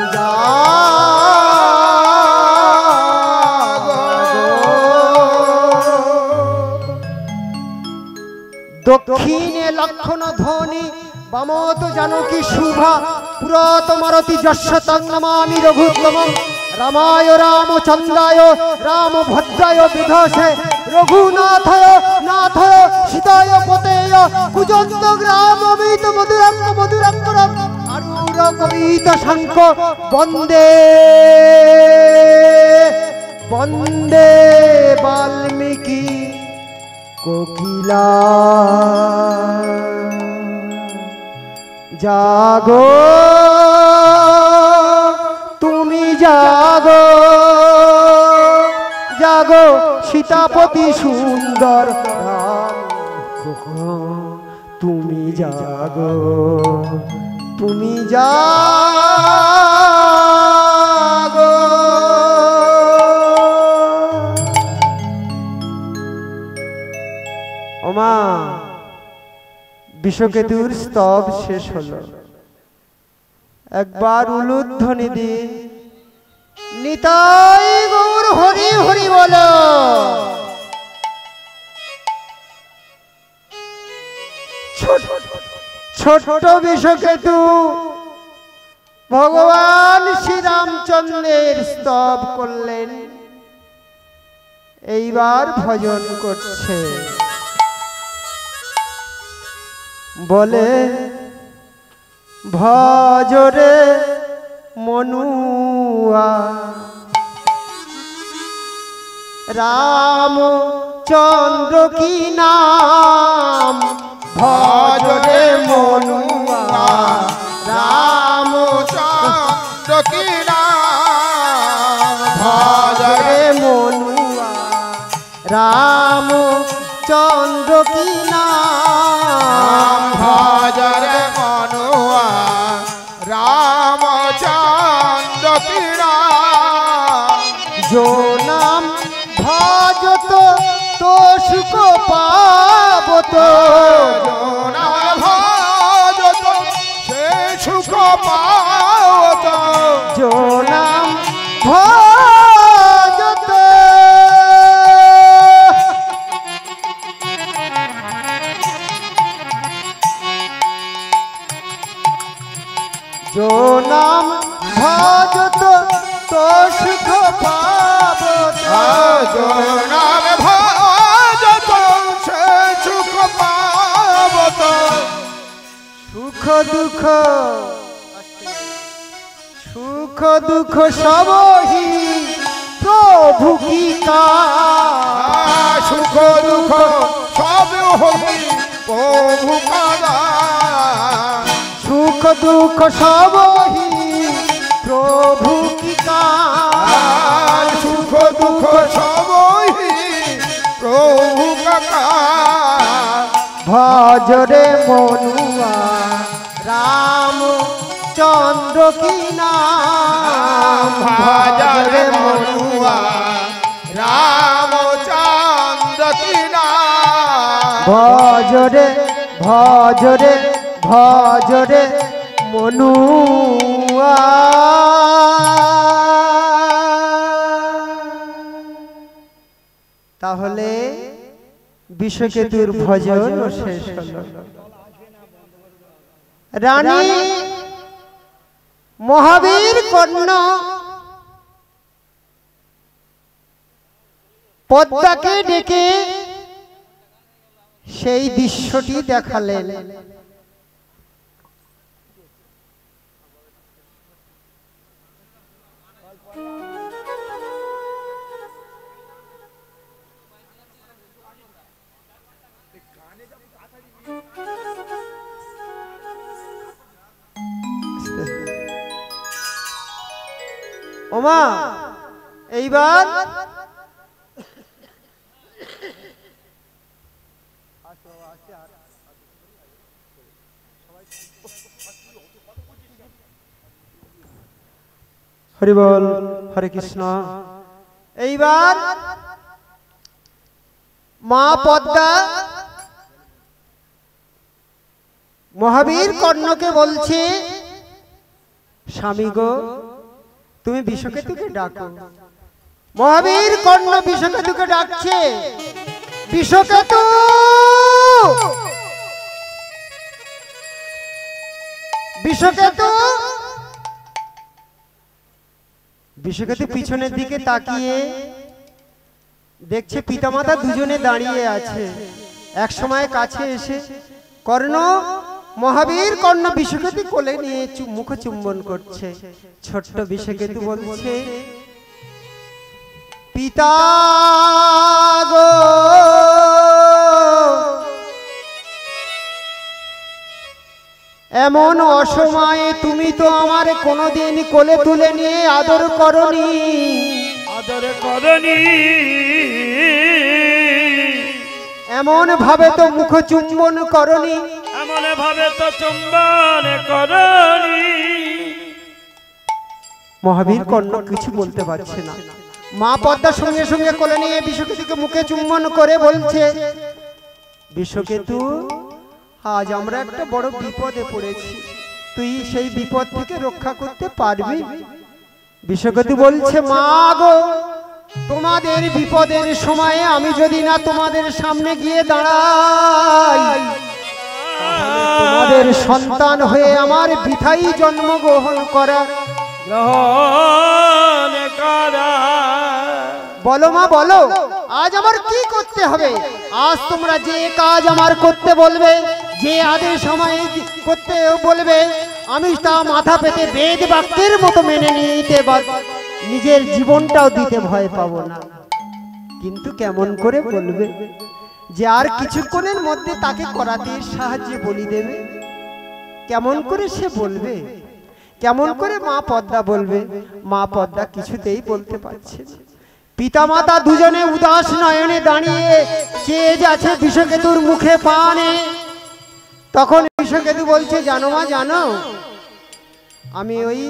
দক্ষিণে লক্ষণ ধ্বনি বামত জানকী শুভা পুরত মারতি যশতং নমামি রঘুত্তমং রামায় রামচন্দ্রায় রামভদ্রায় বিধসে রঘুনাথায় নাথায় সীতায় পতেয় কুজন্ত গ্রামমিত মধুরাঙ্গ মধুরাঙ্গরম আরুর কবিত শঙ্খ বন্দে বন্দে বাল্মীকি কোকিলা জাগো তুমি জাগো জাগো সীতাপতি সুন্দর রাম তুমি জাগো তুমি জাগো ওমা বিষকেতুর স্তব শেষ হলো একবার উলুধ্বনি দি নিতাই গৌর হরি হরি বলো ছোট বিষকেতু ভগবান শ্রীরামচন্দ্রের স্তব করলেন এইবার ভজন করছে বলে ভজরে মনুয়া রাম চন্দ্র কি নাম ভজ রে মনুয়া রামচন্দ্র কি নাম ভজ রে মনুয়া রাম চন্দ্র কি নাম ভজ রে মনুয়া রামচন্দ্র কি নাম जो नाम भजत तो सुख पाबत ভজত সে সুখ পাওত जो नाम भजत जो नाम भजत तो सुख पाबत নাম ভজত সে সুখ পাবত সুখ দুঃখ সুখ দুঃখ সবহি প্রভু কি কাজ সুখ দুঃখ সব হবি প্রভু কাদা সুখ দুঃখ সবহি প্রভু কি কাজ সুখ দুঃখ সবই প্রভু কাকা ভজরে মনুয়া রাম চন্দ্র কি নাম ভজরে মনুয়া রামচন্দ্র কি নাম ভজরে ভজরে ভজরে মনুয়া তাহলে বিশ্বকেতুর ভজন শেষ হলো। রানী মহাবীর কন্যা পদ্মাকে ডেকে সেই দৃশ্যটি দেখালেন। ওমা এইবার হরি বল হরে কৃষ্ণ। এইবার মা পদ্মা মহাবীর কর্ণকে বলছে, স্বামী গো তুমি বিষকেতুকে ডাকো। মহাবীর কর্ণ বিষকেতুকে ডাকছে, বিষকেতু বিষকেতু। বিষকেতু পিছনের দিকে তাকিয়ে দেখছে পিতামাতা দুজনে দাঁড়িয়ে আছে। এক সময় কাছে এসে কর্ণ মহাবীর কর্ণ বিষকেতু কোলে নিয়ে মুখ চুম্বন করছে। ছোট্ট বিষকেতু বলছে, পিতা গো এমন অসময়ে তুমি তো আমার কোনোদিন কোলে তুলে নিয়ে আদর করনি, আদর করনি, এমন ভাবে তো মুখ চুম্বন করনি, এমন ভাবে তো চুম্বন করনি। মহাবীর কর্ণ কিছু বলতে পারছে না। মা পদ্মার সঙ্গে সঙ্গে কোলে নিয়ে বিষকেতুকে মুখে চুম্বন করে বলছে, বিষকেতু আজ আমরা একটা বড় বিপদে পড়েছি, তুই সেই বিপদ থেকে রক্ষা করতে পারবি? বিষকেতু বলছে, মা গো তোমাদের বিপদের সময়ে আমি যদি না তোমাদের সামনে গিয়ে দাঁড়াই, তোমাদের সন্তান হয়ে আমার বৃথাই জন্মগ্রহণ করা। গ্রহণ করা। বলো মা বলো, আজ আমার কি করতে হবে? আজ তোমরা যে কাজ আমার করতে বলবে, যে আদেশ আমায় করতে বলবে, আমি তা মাথা পেতে বেদ বাক্যের মতো মেনে নিতে, নিজের জীবনটাও দিতে ভয় পাবো না। কিন্তু কেমন করে বলবে যে আর কিছুক্ষণের মধ্যে তাকে করাতের সাহায্যে বলি দেবে? কেমন করে সে বলবে? কেমন করে মা পদ্মা বলবে? মা পদ্মা কিছুতেই বলতে পারছে না। পিতামাতা দুজনে উদাস নয়নে দাঁড়িয়ে চেয়ে যাচ্ছে বিষকেতুর মুখে পানে। তখন বিষকেতু বলছে, জানো মা, জানো, আমি ওই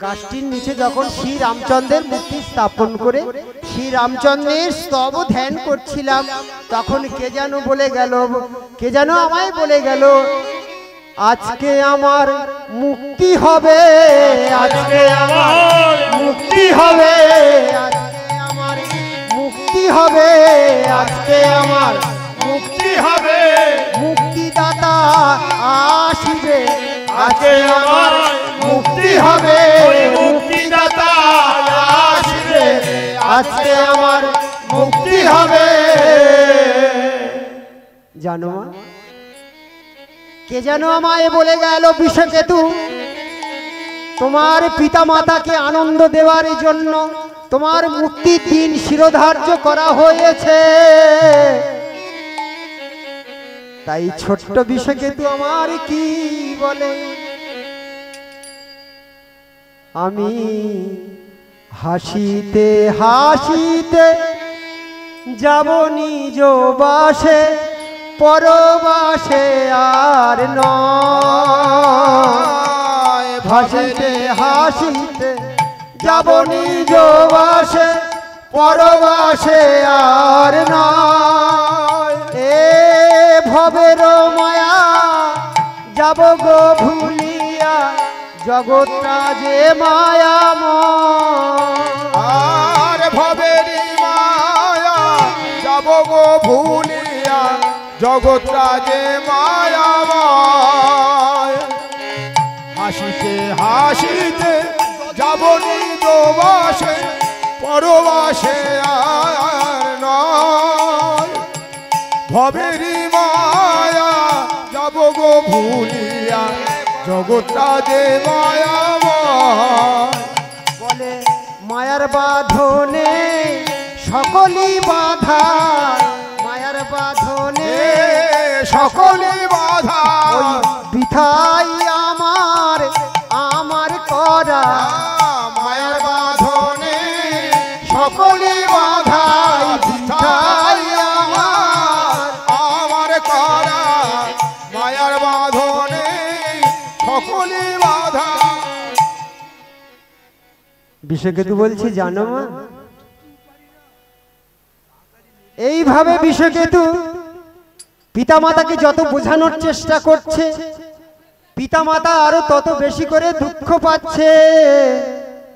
গাছটির নিচে যখন শ্রী রামচন্দ্রের মূর্তি স্থাপন করে শ্রী রামচন্দ্রের স্তব ধ্যান করছিলাম, তখন কে যেন বলে গেল, কে যেন আমায় বলে গেল, আজকে আমার মুক্তি হবে, আজকে আমার মুক্তি হবে, আজকে আমার মুক্তি হবে, আজকে আমার মুক্তি হবে, মুক্তিদাতা আসিবে, আজকে আমার মুক্তি হবে, মুক্তিদাতা আসিবে, আজকে আমার মুক্তি হবে। জানো মা, কে যেন আমায় বলে গেল, বিষকেতু, তোমার পিতা মাতাকে আনন্দ দেওয়ার জন্য তোমার মুক্তির দিন শিরোধার্য করা হয়েছে। তাই ছোট্ট বিষকেতু আমার কি বলে, আমি হাসিতে হাসিতে যাব নিজ বাসে, পরবাসে আর নয়। হাসিতে হাসিতে যাব নিজ বাসে, পরবাসে আর নয়। এ ভবের মায়া যাব গো ভুলিয়া, জগৎটা যে মায়াময়। আর ভবেরি মায়া যাব গো ভুলিয়া, জগৎটা যে মায়াময়। হাসিতে হাসিতে যাব নিজ বাসে, পরবাসে আর নয়। ভবেরি মায়া যাব গো ভুলিয়া, জগৎটা যে মায়াময়। বলে মায়ার বাঁধনে সকলই বাধা, মায়ার বাঁধনে সকলই বাধা, ওই বিধাই আমার আমার করা। মায়ার বাঁধনে সকলই বাধা, বিধাই আমার আমার করা। মায়ার বাঁধনে সকলই বাধা। বিষকেতু বলছি, জানো মা, এইভাবে বিষকেতু পিতামাতাকে যত বোঝানোর চেষ্টা করছে, পিতামাতা আরো তত বেশি করে দুঃখ পাচ্ছে।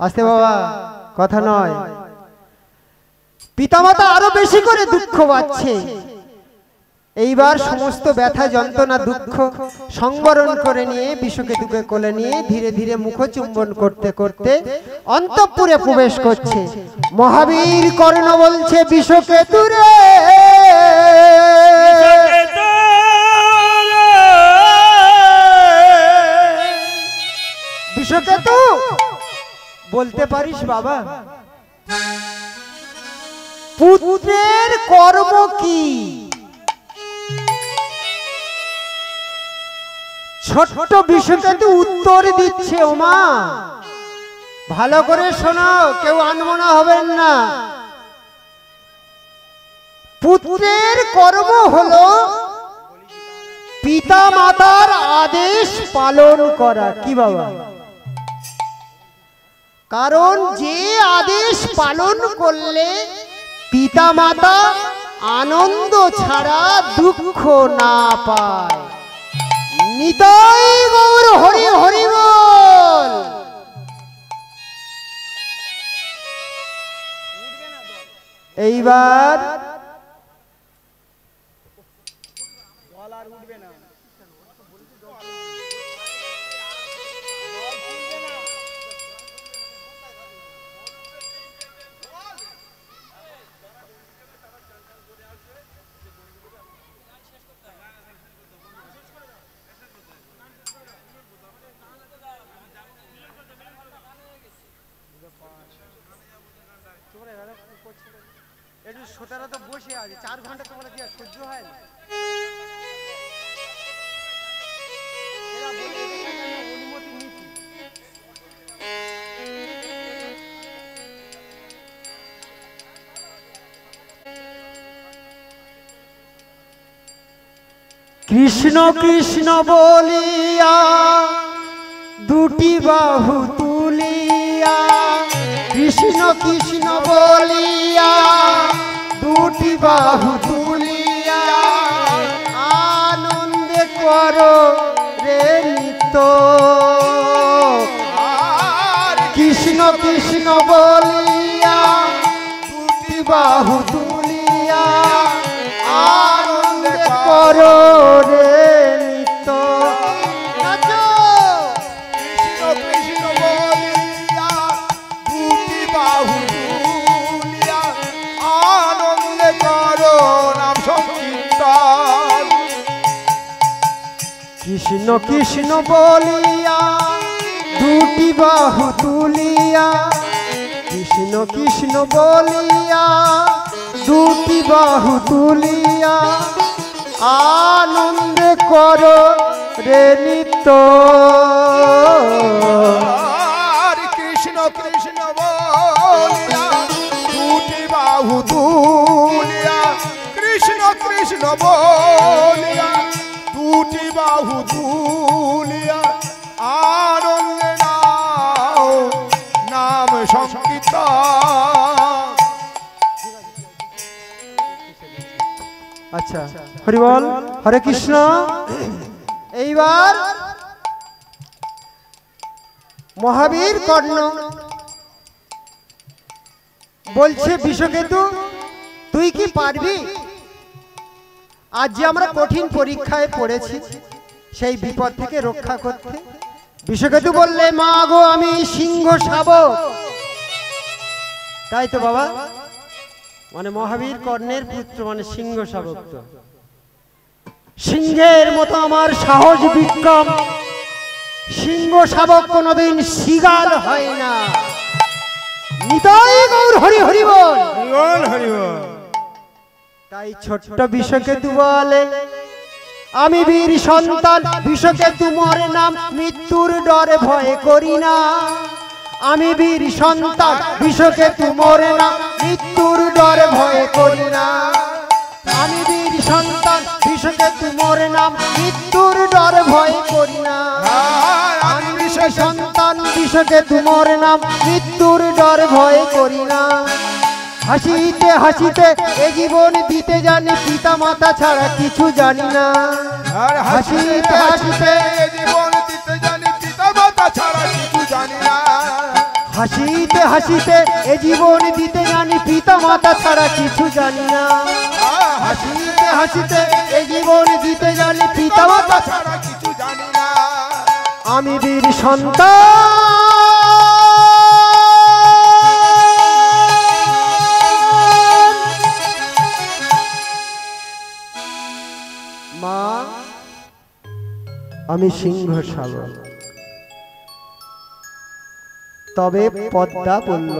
আস্তে বাবা, কথা নয়। পিতামাতা আরো বেশি করে দুঃখ পাচ্ছে। এইবার সমস্ত ব্যথা যন্ত্রণা দুঃখ সংবরণ করে নিয়ে বিষকেতুকে কোলে নিয়ে ধীরে ধীরে মুখচুম্বন করতে করতে অন্তঃপুরে প্রবেশ করছে। মহাবীর কর্ণ বলছে, বিষকেতু রে, বিষকেতু, বলতে পারিস বাবা, পুত্রের কর্ম কি? ছোট্ট বিষকেতু উত্তর দিচ্ছে, ওমা ভালো করে শোনো, কেউ আনমনা হবেন না। পুত্রের কর্ম হলো পিতা মাতার আদেশ পালন করা। কি বাবা? কারণ যে আদেশ পালন করলে পিতা মাতা আনন্দ ছাড়া দুঃখ না পায়। নিতাই গৌর হরি হরি বল। এইবার শ্রোতারা তো বসে আছে, 4 ঘন্টা তোমরা কি আর সহ্য হয় না? এরা বলে এদের কাছে আমরা অনুমতি নিচ্ছি। কৃষ্ণ কৃষ্ণ বলিয়া দুটি বাহু তুলিয়া, কৃষ্ণ কৃষ্ণ বলিয়া দুটি বাহু তুলিয়া, আনন্দে করো রে নিত্য। কৃষ্ণ কৃষ্ণ বলিয়া দুটি বাহু তুলিয়া, আনন্দে করো রে নিত্য। কৃষ্ণ কৃষ্ণ বলিয়া দুটি বাহু তুলিয়া, আনন্দে করো নাম সংকীর্তন। কৃষ্ণ কৃষ্ণ বলিয়া দুটি বাহু তুলিয়া, কৃষ্ণ কৃষ্ণ বলিয়া দুটি বাহু তুলিয়া, আনন্দে করো রে নিত্য। কৃষ্ণ কৃষ্ণ বলিয়া দুটি বাহু তুলিয়া, কৃষ্ণ কৃষ্ণ বলিয়া দুটি বাহু তুলিয়া, আনন্দে নাও নাম সংকীর্তন। আচ্ছা, হরি বল, হরে কৃষ্ণ। এইবার মহাবীর কর্ণ বলছে বিষকেতু, তুই কি পারবি? আজ যে আমরা কঠিন পরীক্ষায় পড়েছি সেই বিপদ থেকে রক্ষা করতে। বিষকেতু বললে, মা গো আমি সিংহ শাবক। তাই তো বাবা, মানে মহাবীর কর্ণের পুত্র মানে সিংহ শাবক। তো সিংহের মতো আমার সাহস বিক্রম, সিংহ শাবক কোনোদিন শিগাল হয় না। নিতাই গৌর হরি হরি বল, হরি বল। তাই ছোট্ট বিষকেতু বলে, আমি বীর সন্তান বিষকেতু মরে নাম, মৃত্যুর ডরে ভয় করি না। আমি বীর সন্তান বিষকেতু মরে না, মৃত্যুর ডরে ভয় করি না। আমি বীর সন্তান বিষকেতু মরে না, মৃত্যুর ডরে ভয় করি না। আমি বীর সন্তান বিষকেতু মরে না, মৃত্যুর ডরে ভয় করি না। হাসিতে হাসিতে এ জীবন দিতে জানি, পিতা মাতা ছাড়া কিছু জানি না। হাসিতে হাসিতে এ জীবন দিতে জানি, পিতা মাতা ছাড়া কিছু জানি না। হাসিতে হাসিতে এ জীবন দিতে জানি, পিতা মাতা ছাড়া কিছু জানি না। হাসিতে হাসিতে এ জীবন দিতে জানি, পিতা মাতা ছাড়া কিছু জানি না। আমি বীর সন্তান। মা আমি সিংহ শাবক। তবে পদ্মা বলল,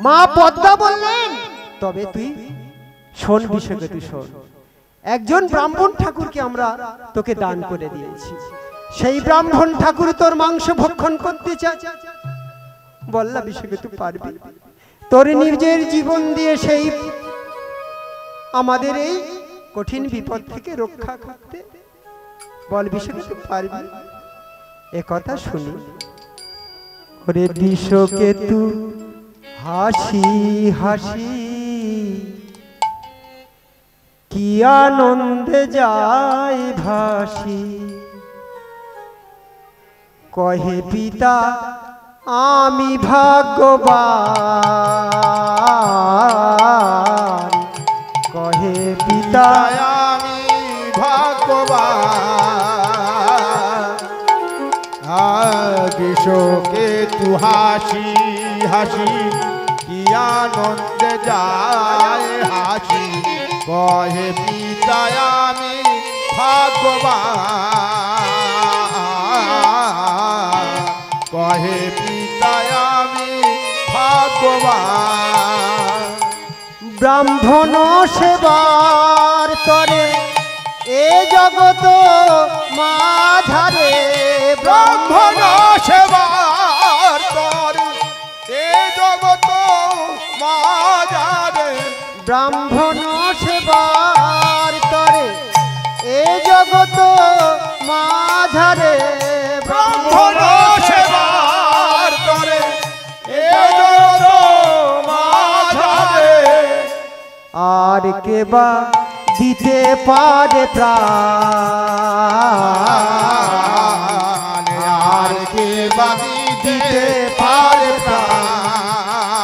মা পদ্মা বললেন, তবে তুই শোন বিষয়কে, শোন। একজন ব্রাহ্মণ ঠাকুরকে আমরা তোকে দান করে দিয়েছি, সেই ব্রাহ্মণ ঠাকুর তোর মাংস ভক্ষণ করতে চায়। বললা বিষয়কে তুই পারবি? তোর নিজের জীবন দিয়ে সেই আমাদের এই কঠিন বিপদ থেকে রক্ষা করতে বল বিষয়কে তুই পারবি? এ কথা শুনি ওরে বিষকেতু হাসি হাসি কি আনন্দে যায় ভাসি। কহে পিতা আমি ভাগ্যবান, কহে পিতা আমি ভাগ্যবান। বিষকেতু হাসি হাসি কি আনন্দে যায় হাসি। কহে পিতা আমি ভাগ্যবান, কহে পিতা আমি ভাগ্যবান। ব্রাহ্মণ সেবার তরে এ জগত মাঝারে ব্রাহ্মণ সেবার তর এ জগত মাঝারে ব্রাহ্মণ সেবার তরে এ জগত মাঝারে ব্রাহ্মণ সেবার তরে এ জগত মাঝারে আর কে বা দিতে পারে প্রাণ আর কে বাদি দিতে পারে প্রাণ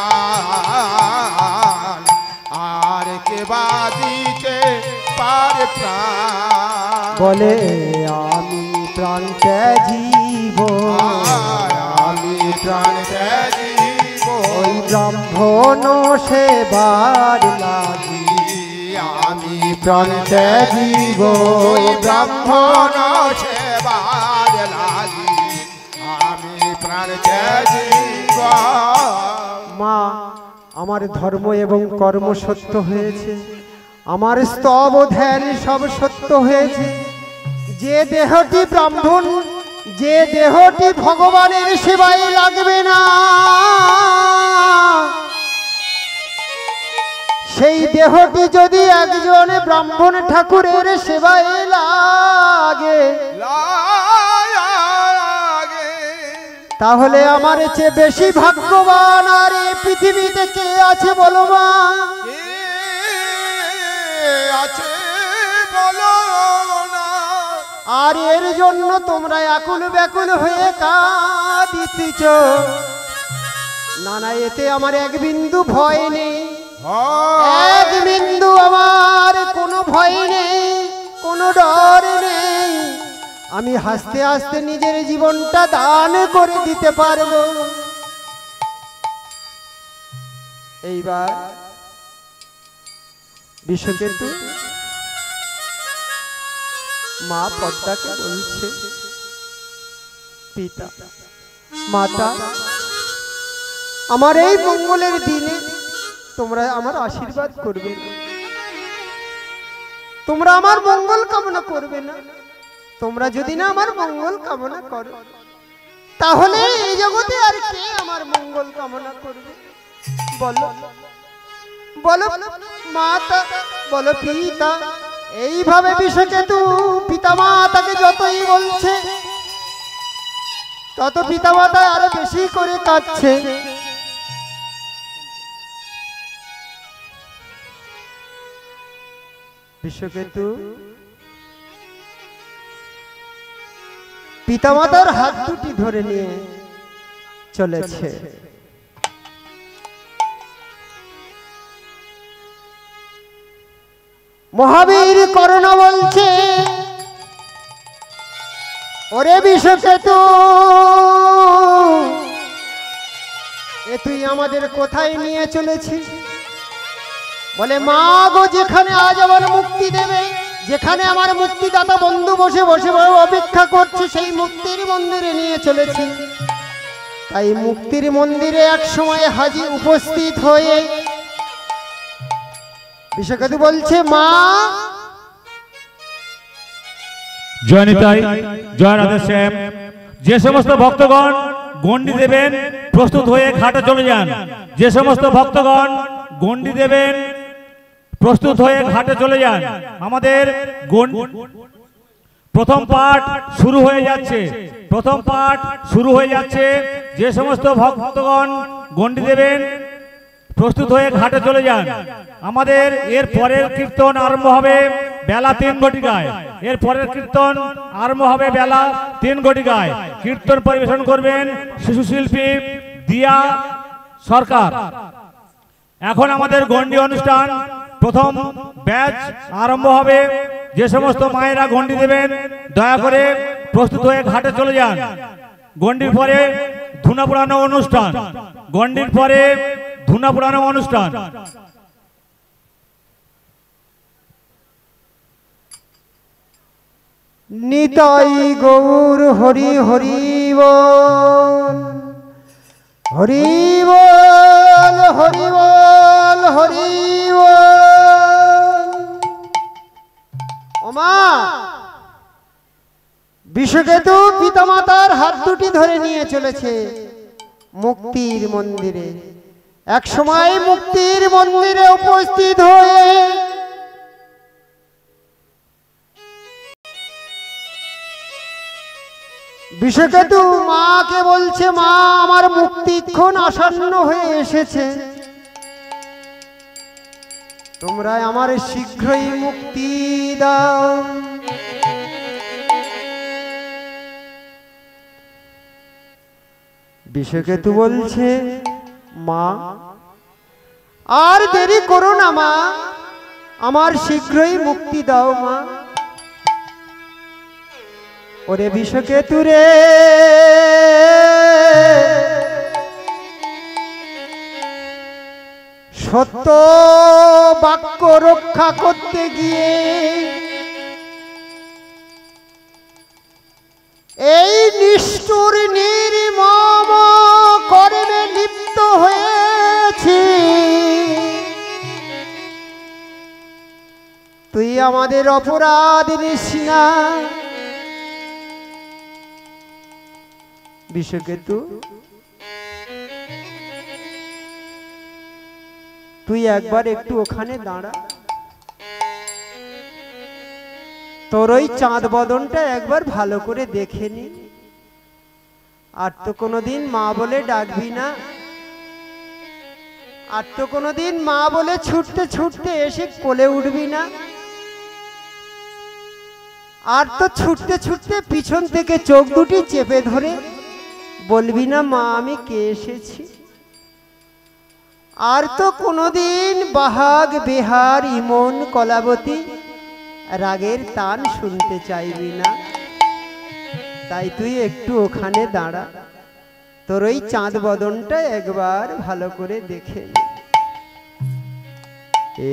আর কে বাদিতে পারে প্রাণ বলে আমি প্রাণ ত্যাজিব আমি প্রাণ ত্যাজিব ওই ব্রাহ্মণ সেবার লাগি আমি প্রাণ ত্যাজিব ব্রাহ্মণ সেবার লাগি আমি প্রাণ ত্যাজিব মা আমার ধর্ম এবং কর্ম সত্য হয়েছে, আমার স্তব ও ধ্যান সব সত্য হয়েছে। যে দেহটি ব্রাহ্মণ, যে দেহটি ভগবানের সেবায় লাগবে না, সেই দেহটি যদি একজন ব্রাহ্মণ ঠাকুরের সেবায় লাগে তাহলে আমার চেয়ে বেশি ভাগ্যবান আর এই পৃথিবীতে কে আছে বলো মা? আছে বলো না আর এর জন্য তোমরা আকুল ব্যাকুল হয়ে কাঁদিতেছ। না না, এতে আমার এক বিন্দু ভয় নেই, এক বিন্দু আমার কোনো ভয় নেই, কোনো ডর নেই। আমি হাসতে হাসতে নিজের জীবনটা দান করে দিতে পারবো। এইবার বিশ্বকেতু মা পদ্মাকে বলছে, পিতা মাতা, আমার এই মঙ্গলের দিনে তোমরা আমার আশীর্বাদ করবে না, তোমরা আমার মঙ্গল কামনা করবে না। তোমরা যদি না আমার মঙ্গল কামনা করো তাহলে এই জগতে আর কে আমার মঙ্গল কামনা করবে? বলো বলো মাতা, বলো পিতা। এইভাবে বিশ্বকেতু পিতা মাতাকে যতই বলছে তত পিতা মাতা আরো বেশি করে কাঁদছে। বিশ্বকেতু পিতামাতার হাত দুটি ধরে নিয়ে চলেছে। মহাবীর করোনা বলছে, ওরে বিশ্বকেতু, এ তুই আমাদের কোথায় নিয়ে চলেছিস? বলে মা গো, যেখানে আজ আমার মুক্তি দেবে, যেখানে আমার মুক্তিদাতা বন্ধু বসে বসে অপেক্ষা করছে, সেই মুক্তির মন্দিরে নিয়ে চলেছি। তাই মুক্তির মন্দিরে এক সময় হাজি উপস্থিত হয়ে বিশ্বকেতু বলছে, মা জয় নিতাই, জয় রাধে শ্যাম। যে সমস্ত ভক্তগণ গণ্ডি দেবেন প্রস্তুত হয়ে ঘাটে চলে যান। যে সমস্ত ভক্তগণ গণ্ডি দেবেন প্রস্তুত হয়ে ঘাটে চলে যান। আমাদের প্রথম পাঠ শুরু হয়ে যাচ্ছে, প্রথম পাঠ শুরু হয়ে যাচ্ছে। যে সমস্ত ভক্তগণ গণ্ডি দেবেন প্রস্তুত হয়ে ঘাটে চলে যান। আমাদের এর পরের কীর্তন আরম্ভ হবে বেলা 3 ঘটিকায়। এর পরের কীর্তন আরম্ভ হবে বেলা 3 ঘটিকায়। কীর্তন পরিবেশন করবেন শিশু শিল্পী দিয়া সরকার। এখন আমাদের গণ্ডি অনুষ্ঠান প্রথম ব্যাচ আরম্ভ হবে। যে সমস্ত মায়েরা গণ্ডি দেবেন দয়া করে প্রস্তুত হয়ে ঘাটে চলে যান। গণ্ডির পরে ধুনা পুরানো অনুষ্ঠান, গণ্ডির পরে ধুনা পুরানো অনুষ্ঠান। নিতাই গৌর হরি হরি বল, হরি বল। বল, হরি বল, হরি বল। ওমা, বিষকেতু পিতামাতার হাত দুটি ধরে নিয়ে চলেছে মুক্তির মন্দিরে। এক সময় মুক্তির মন্দিরে উপস্থিত হয়ে বিষকেতু মাকে বলছে, মা আমার মুক্তিক্ষণ আসন্ন হয়ে এসেছে, তোমরা আমার শীঘ্রই মুক্তি দাও। বিষকেতু বলছে, মা আর দেরি করো না মা, আমার শীঘ্রই মুক্তি দাও মা। ওরে বিষকেতু রে, সত্য বাক্য রক্ষা করতে গিয়ে এই নিষ্ঠুর নির্মম কর্মে লিপ্ত হয়েছি। তুই আমাদের অপরাধ নিস না। বিষকেতু, তুই একবার একটু ওখানে দাঁড়া, তোর ওই চাঁদ বদনটা একবার ভালো করে দেখে নি। আর তো কোনোদিন মা বলে ডাকবি না, আর তো কোনোদিন মা বলে ছুটতে ছুটতে এসে কোলে উঠবি না, আর তো ছুটতে ছুটতে পিছন থেকে চোখ দুটি চেপে ধরে বলবি না মা আমি কে এসেছি। আর তো কোনোদিন বাহাগ বেহার ইমন কলাবতী রাগের তান শুনতে চাইবি না। তাই তুই একটু ওখানে দাঁড়া, তোর ওই চাঁদ বদনটা একবার ভালো করে দেখে নে।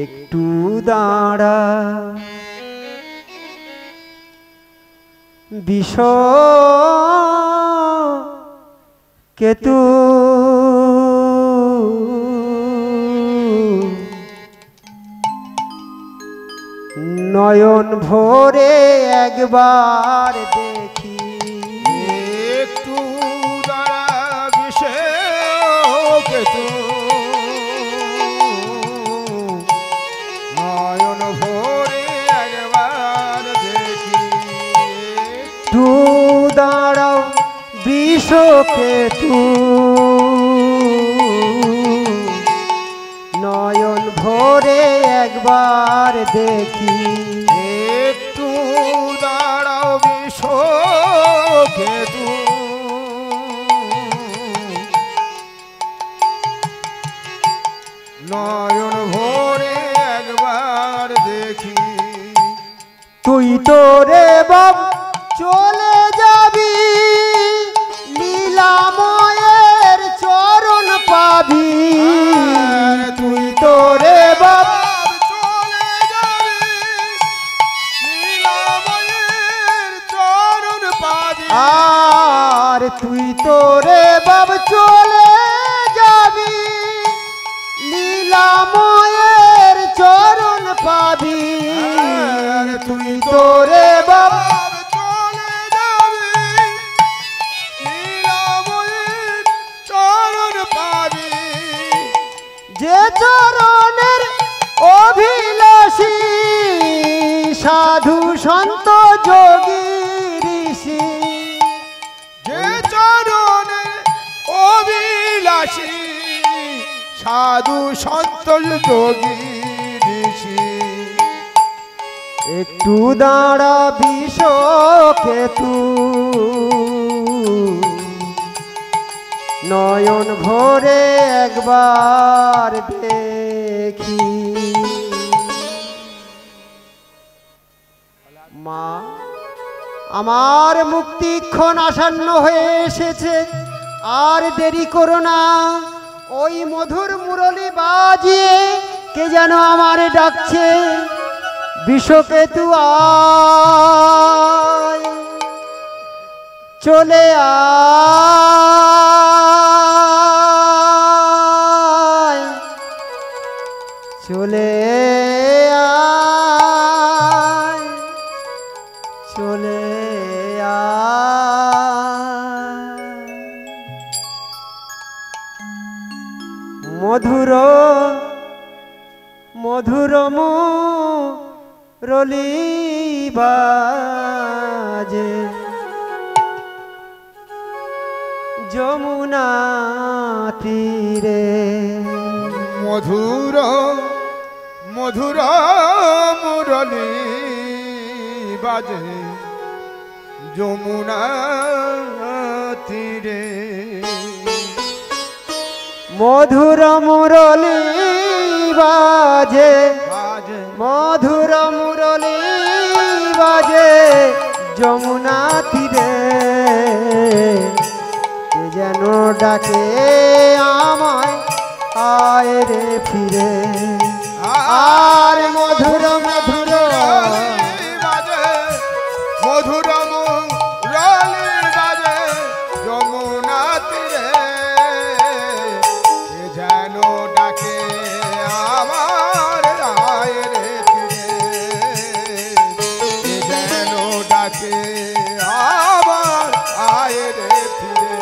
একটু দাঁড়া বিষকেতু, নয়ন ভরে একবার দেখি। একটু দাঁড়া বিষকেতু, নয়ন ভরে একবার দেখি। একটু দাঁড়াও বিষকেতু, নয়ন ভরে একবার দেখি। একটু দাঁড়াও বিষকেতু, নয়ন ভরে একবার দেখি। তুই তোরে বাপ চলে যাবি, লীলাময়ের চরণ পাবি। তুই তোরে বাপ চলে যাবি, লীলাময়ের চরণ পাবি। আর তুই তোরে বাপ চলে যাবি, লীলাময়ের চরণ পাবি। তুই তোরে বাপ চলে যাবি, লীলাময়ের চরণ পাবি। যে চরণের অভিলাষী সাধু সন্ত যোগী ঋষি। যে চরণে অভিলাষী সাধু সন্ত যোগী ঋষি। একটু দাঁড়া বিষকেতু, নয়ন ভরে একবার দেখি। মা আমার মুক্তিক্ষণ আসন্ন হয়ে এসেছে, আর দেরি করো না। ওই মধুর মুরলি বাজিয়ে কে যেন আমার ডাকছে, বিষকেতু আয়, চলে আয়। রে মধুর মধুর মুরলি বাজে যমুনা তীরে মধুর মধুর মুরলি বাজে যমুনা তীরে মধুর মুরলি বাজে বাজে মধুর মুরলি বাজে যমুনা তীরে কে যেন ডাকে আমায় আয় রে ফিরে আর মধুর মধুর বাজে মধুর মুরলি বাজে যমুনা তীরে কে যেন ডাকে আমার আয় রে ফিরে কে যেন ডাকে আমার আয় রে ফিরে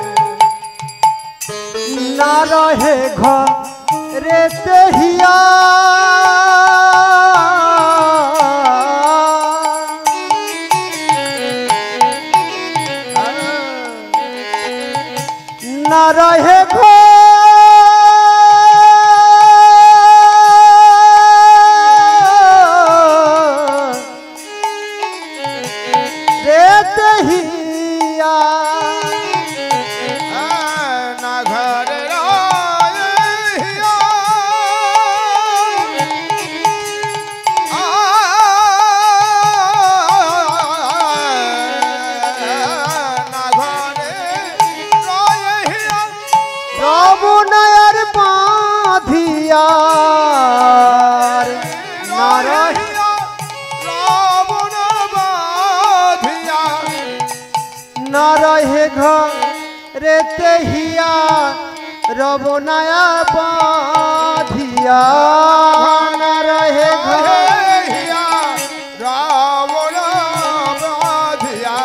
না রহে ঘরে হিয়া না রহে রে হিয়া না ঘরে রহিয়া না ঘরে রহিয়া রবনায়ার বাঁধিয়া না রহে রহিয়া রাবণ বাঁধিয়া না রহে ঘরে হিয়া রবনায়া বাঁধিয়া না রহে ঘরে রহিয়া রাবণ বাঁধিয়া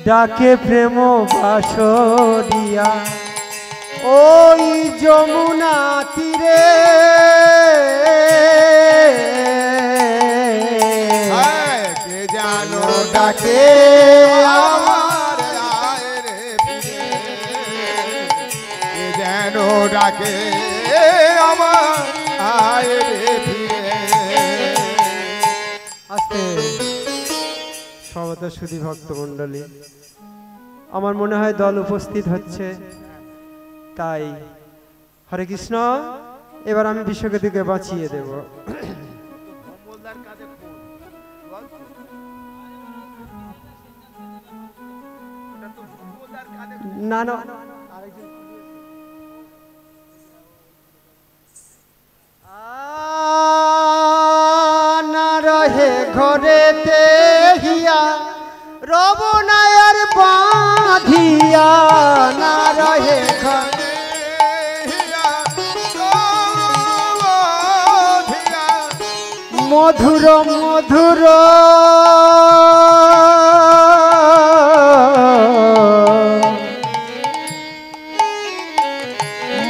ডাকে প্রেম বাসরিয়া ওই যমুনা তীরে কে জানো ডাকে আমার আয় রে ফিরে কে যেন ডাকে আমার আয় রে ফিরে আস্তে সর্বদা সুধী ভক্তমণ্ডলী আমার মনে হয় দল উপস্থিত হচ্ছে তাই হরে কৃষ্ণ এবার আমি বিশ্বগতিকে বাঁচিয়ে দেব না না না রহে ঘরেতে হিয়া রবনায়ার বাঁধিয়া না রহে ঘরে মধুর মধুর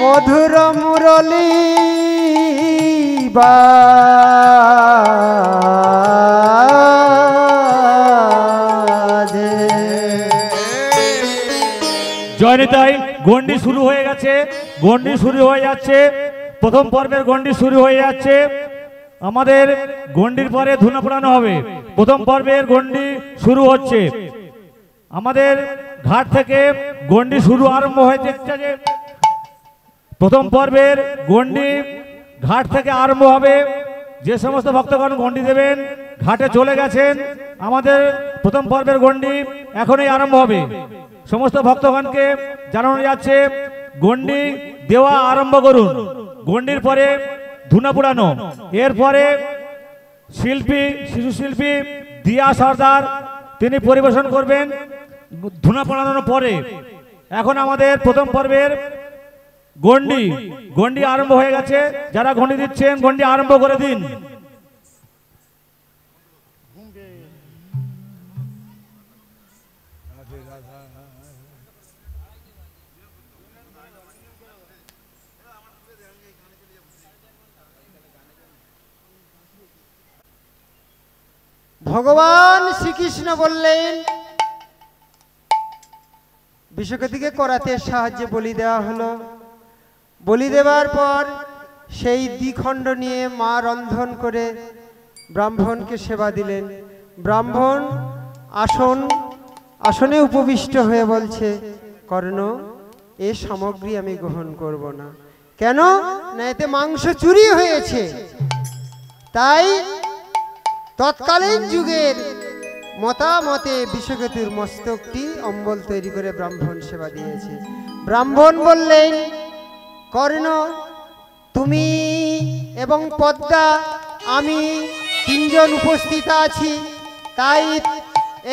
মধুর মুরলি বাজে জয়নিতাই গন্ডি শুরু হয়ে গেছে, গন্ডি শুরু হয়ে যাচ্ছে, প্রথম পর্বের গন্ডি শুরু হয়ে যাচ্ছে। আমাদের গন্ডির পরে ধুনা পোড়ানো হবে। প্রথম পর্বের গন্ডি শুরু হচ্ছে। আমাদের ঘাট থেকে গন্ডি শুরু আরম্ভ হয়ে যাচ্ছে। প্রথম পর্বের গন্ডি ঘাট থেকে আরম্ভ হবে। যে সমস্ত ভক্তগণ গন্ডি দেবেন ঘাটে চলে গেছেন। আমাদের প্রথম পর্বের গন্ডি এখনই আরম্ভ হবে। সমস্ত ভক্তগণকে জানানো যাচ্ছে গন্ডি দেওয়া আরম্ভ করুন। গন্ডির পরে ধুনা পোড়ানো, এরপরে শিল্পী শিশু শিল্পী দিয়া সর্দার তিনি পরিবেশন করবেন ধুনা পোড়ানোর পরে। এখন আমাদের প্রথম পর্বের গন্ডি আরম্ভ হয়ে গেছে। যারা গন্ডি দিচ্ছেন গন্ডি আরম্ভ করে দিন। ভগবান শ্রীকৃষ্ণ বললেন বিশ্বকতিকে করাতে সাহায্যে বলি দেওয়া হলো। বলি দেওয়ার পর সেই দ্বিখণ্ড নিয়ে মা রন্ধন করে ব্রাহ্মণকে সেবা দিলেন। ব্রাহ্মণ আসনে উপবিষ্ট হয়ে বলছে, কর্ণ, এ সামগ্রী আমি গ্রহণ করব না। কেন না, এতে মাংস চুরি হয়েছে। তাই তৎকালীন যুগের মতামতে বিশ্বকেতুর মস্তকটি অম্বল তৈরি করে ব্রাহ্মণ সেবা দিয়েছে। ব্রাহ্মণ বললেন, কর্ণ, তুমি এবং পদ্মা আমি তিনজন উপস্থিত আছি, তাই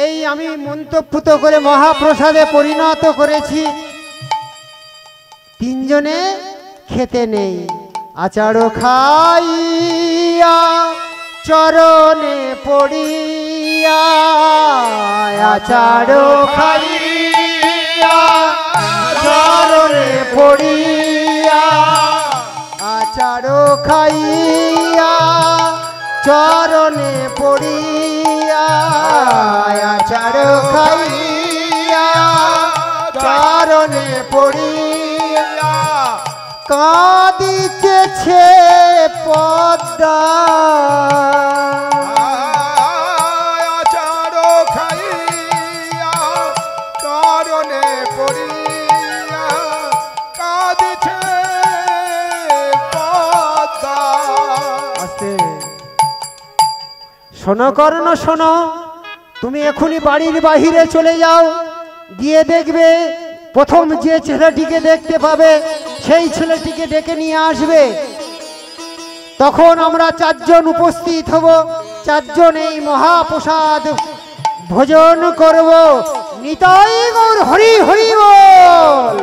এই আমি মন্তব্যুত করে মহাপ্রসাদে পরিণত করেছি। তিনজনে খেতে নেই, আচারো খাইয়া চরণে পড়িয়া, আচারো খাইয়া চরণে পড়িয়া, আচারো খাইয়া চরণে পড়িয়া, আচারো খাইয়া চরণে পড়িয়া, কাঁদিতেছে পদ্মা, আচারো খাইয়া চরণে পড়িয়া, কাঁদিছে পদ্মা। আস্তে শোনো কর্ণ, শোনো, তুমি এখনই বাড়ির বাহিরে চলে যাও, গিয়ে দেখবে প্রথম যে ছেলেটিকে দেখতে পাবে সেই ছেলেটিকে ডেকে নিয়ে আসবে। তখন আমরা চারজন উপস্থিত হব, চারজন এই মহাপ্রসাদ ভোজন করব। নিতাই গৌর হরি হরি বল।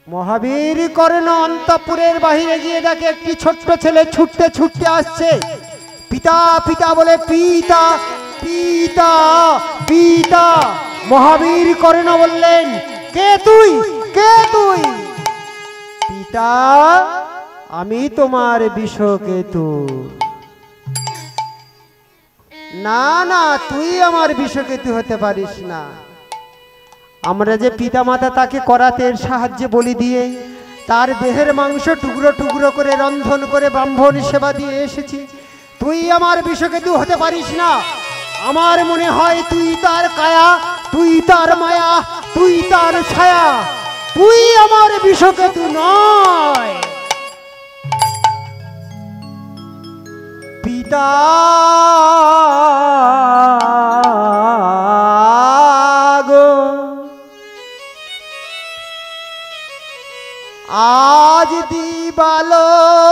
মহাবীর কর্ণ অন্তঃপুরের বাহিরে গিয়ে দেখে একটি ছোট্ট ছেলে ছুটতে ছুটতে আসছে। পিতা পিতা বলে, পিতা পিতা পিতা। মহাবীর কর্ণ বললেন, কে তুই, কে তুই? পিতা, আমি তোমার বিষকেতু। না না, তুই আমার বিষকেতু হতে পারিস না। আমরা যে পিতা মাতা তাকে করাতের সাহায্যে বলি দিয়ে তার দেহের মাংস টুকরো টুকরো করে রন্ধন করে ব্রাহ্মণ সেবা দিয়ে এসেছি। তুই আমার বিষকেতু হতে পারিস না। আমার মনে হয় তুই তার কায়া, তুই তার মায়া, তুই তার ছায়া, তুই আমার বিষকেতু নয়। পিতা গো, আজ দিবালোকে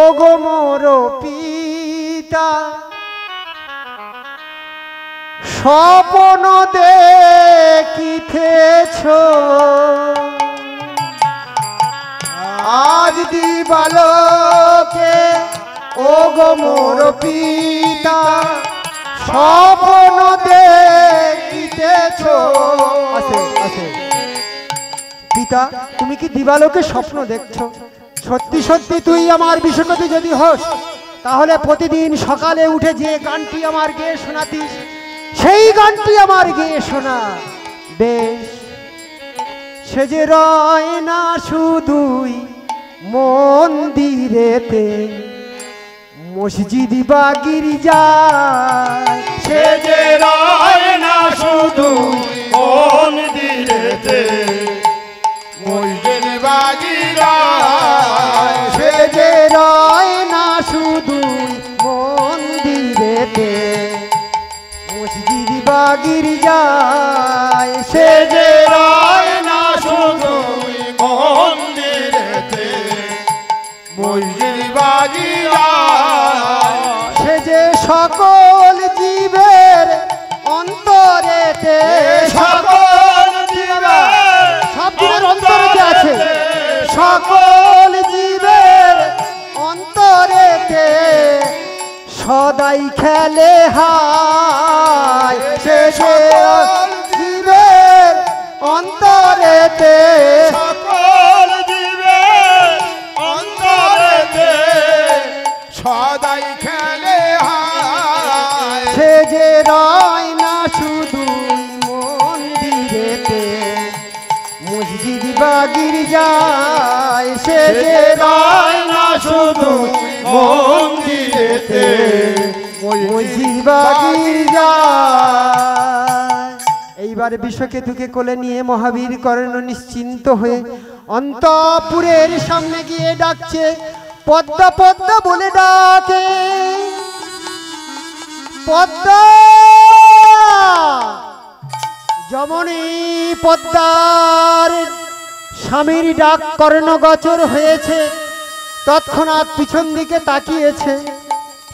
ও গো মোর পিতা, স্বপ্ন দেখিতেছ, আজ দিবালোকে ও গো মোর পিতা, স্বপ্ন দেখিতেছ। পিতা, তুমি কি দিবালোকে স্বপ্ন দেখছো? সত্যি সত্যি তুই আমার বিষয়টি যদি হোস, তাহলে প্রতিদিন সকালে উঠে যে গানটি আমার গেয়ে শোনাতিস, সেই গানটি আমার গেয়ে শোনা। বেশ, সে যে রয় না শুধুই মন্দিরেতে, মসজিদ বা গির্জায়, সে যে রয় না শুধু মন্দিরেতে, মসজিদ বা গির্জায়, সে যে রয় না শুধুই মন্দিরেতে, মসজিদ বা গির্জায়, সে যে রয় না শুধু মন্দিরেতে, মসজিদ বা গির্জায়, সে যে সকল জীবের অন্তরেতে, সকল জীবের, সব জীবের অন্তরেতে আছে, সকল জীবের অন্তরেতে সদা সদাই খেলে হায় সে যে জীবের অন্তরেতে সকল জীবের অন্তরেতে সদাই খেলে হায় সে যে রয় না শুধু মন্দিরেতে মসজিদ বা গির্জায় সে যে রয় না শুধু মন্দিরেতে মসজিদ বা গির্জায়। এইবার বিশ্বকেতুকে কোলে নিয়ে মহাবীর কর্ণ নিশ্চিন্ত হয়ে অন্তঃপুরের সামনে গিয়ে ডাকছে, পদ্মা পদ্মা বলে ডাকে, পদ্মা। যমনী পদ্মার স্বামীর ডাক কর্ণগোচর হয়েছে, তৎক্ষণাৎ পিছন দিকে তাকিয়েছে,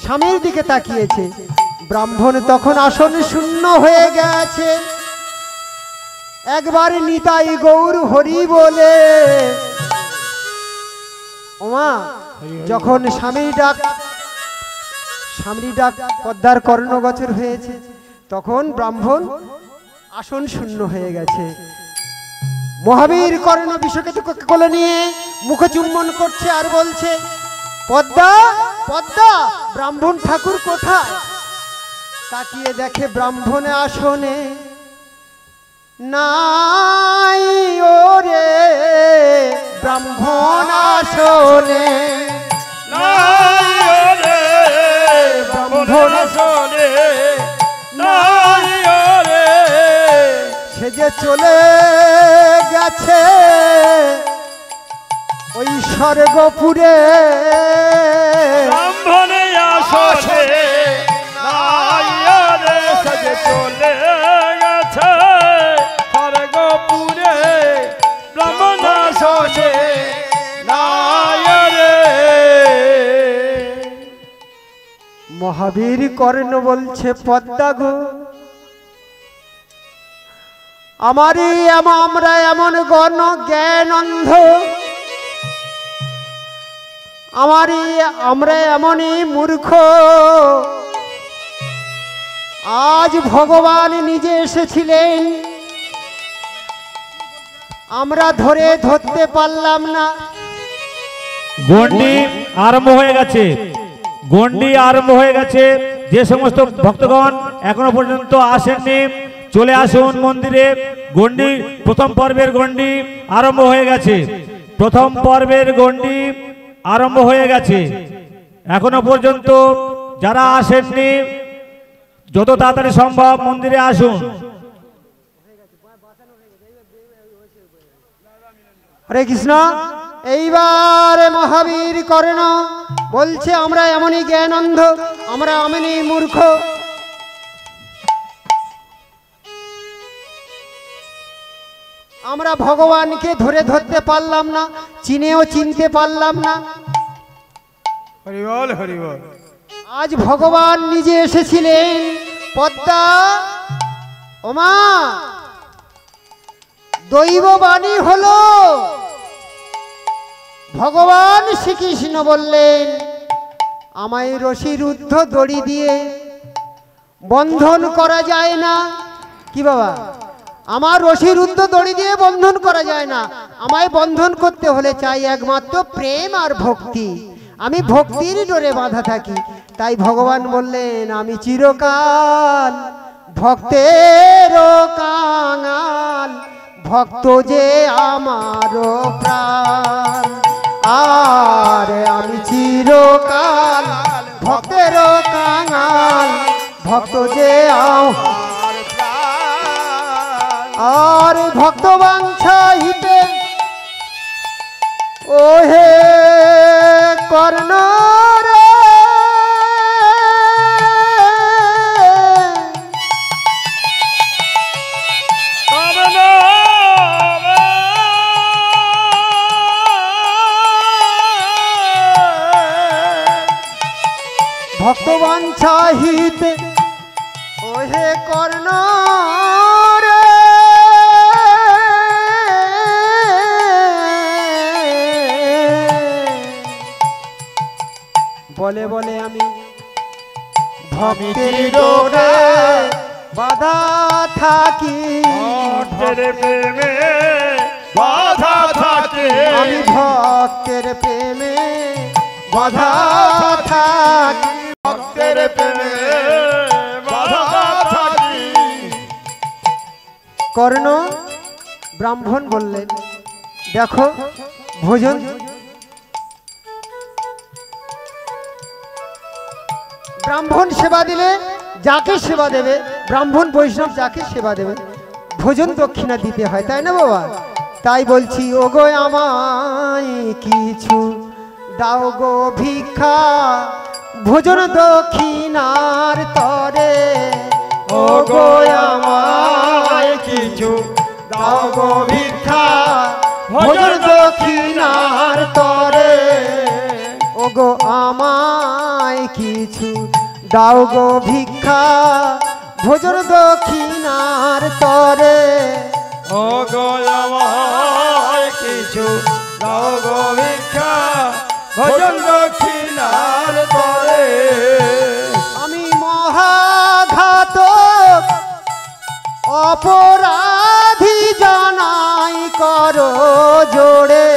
স্বামীর দিকে তাকিয়েছে। ব্রাহ্মণ তখন আসন শূন্য হয়ে গেছে। একবার নিতাই গৌর হরি বলে ওমা, যখন স্বামীর ডাক পদ্মার কর্ণগোচর হয়েছে, তখন ব্রাহ্মণ আসন শূন্য হয়ে গেছে। মহাবীর কর্ণ বিশ্বকেতুকে কোলে নিয়ে মুখচুম্বন করছে আর বলছে, পদ্মা পদ্মা ব্রাহ্মণ ঠাকুর কোথায়? তাকিয়ে দেখে ব্রাহ্মণে আসনে নাই, ওরে ব্রাহ্মণ আসনে নাই, ওরে ব্রাহ্মণ আসনে নাই, ওরে সে যে চলে গেছে ওই স্বর্গপুরে, ব্রাহ্মণে আসনে নাই, ওরে সে যে চলে গেছে স্বর্গপুরে, ব্রাহ্মণ আসনে নাই, ওরে। মহাবীর কর্ণ বলছে, পদ্মা গো, আমরা এমন গণ জ্ঞান অন্ধ, আমরা এমনই মূর্খ, আজ ভগবান নিজে এসেছিলেন, আমরা ধরতে পারলাম না। গন্ডি আরম্ভ হয়ে গেছে, গন্ডি আরম্ভ হয়ে গেছে। যে সমস্ত ভক্তগণ এখনো পর্যন্ত আসেননি, চলে আসুন মন্দিরে। গন্ডি প্রথম পর্বের গন্ডি আরম্ভ হয়ে গেছে, প্রথম পর্বের গন্ডি আরম্ভ হয়ে গেছে। এখনো পর্যন্ত যারা আসেননি, যত তাড়াতাড়ি সম্ভব মন্দিরে আসুন। হরে কৃষ্ণ। এইবারে মহাবীর কর্ণ বলছে, আমরা এমনই জ্ঞান অন্ধ, আমরা এমনই মূর্খ, আমরা ভগবানকে ধরতে পারলাম না, চিনতে পারলাম না। হরি বল, হরি বল। আজ ভগবান নিজে এসেছিলেন। পদ্মা ওমা, দৈববাণী হলো, ভগবান শ্রীকৃষ্ণ বললেন, আমায় রশিরুদ্ধ দড়ি দিয়ে বন্ধন করা যায় না। কি বাবা, আমার রশিরুদ্ধ দড়ি দিয়ে বন্ধন করা যায় না, আমায় বন্ধন করতে হলে চাই একমাত্র প্রেম আর ভক্তি। আমি ভক্তির ডোরে বাঁধা থাকি। তাই ভগবান বললেন, আমি চিরকাল ভক্তের কাঙাল, ভক্ত যে আমার প্রাণ, আর আমি চিরকাল ভক্তের কাঙাল, ভক্ত যে আমার প্রাণ। আর ভক্ত বাঞ্ছা হিতে ওহে কর্ণ রে, ভক্তবান চাহিতে ওহে কর্ণ রে, বলে বলে আমি ভক্তের ডোরে বাধা থাকি, ভক্তের প্রেমে বাধা থাকে, আমি ভক্তের প্রেমে বাধা থাকি, ভক্তের প্রেমে বাধা থাকি। কর্ণ ব্রাহ্মণ বললেন, দেখো ভোজন ব্রাহ্মণ সেবা দিলে যাকে সেবা দেবে, ব্রাহ্মণ বৈষ্ণব যাকে সেবা দেবে ভোজন দক্ষিণা দিতে হয়, তাই না বাবা? তাই বলছি, ওগো আমায় কিছু দাও গো ভিক্ষা, ভোজন দক্ষিণার তরে, ওগো আমায় কিছু দাও গো ভিক্ষা, ভোজন দক্ষিণার তরে, ওগো আমায় কিছু দাও গো ভিক্ষা, ভোজন দক্ষিণার তরে, ওগো আমায় কিছু দাও গো ভিক্ষা, ভজন দক্ষিণার তরে। আমি মহাঘাতক অপরাধী জানাই করো জোড়ে,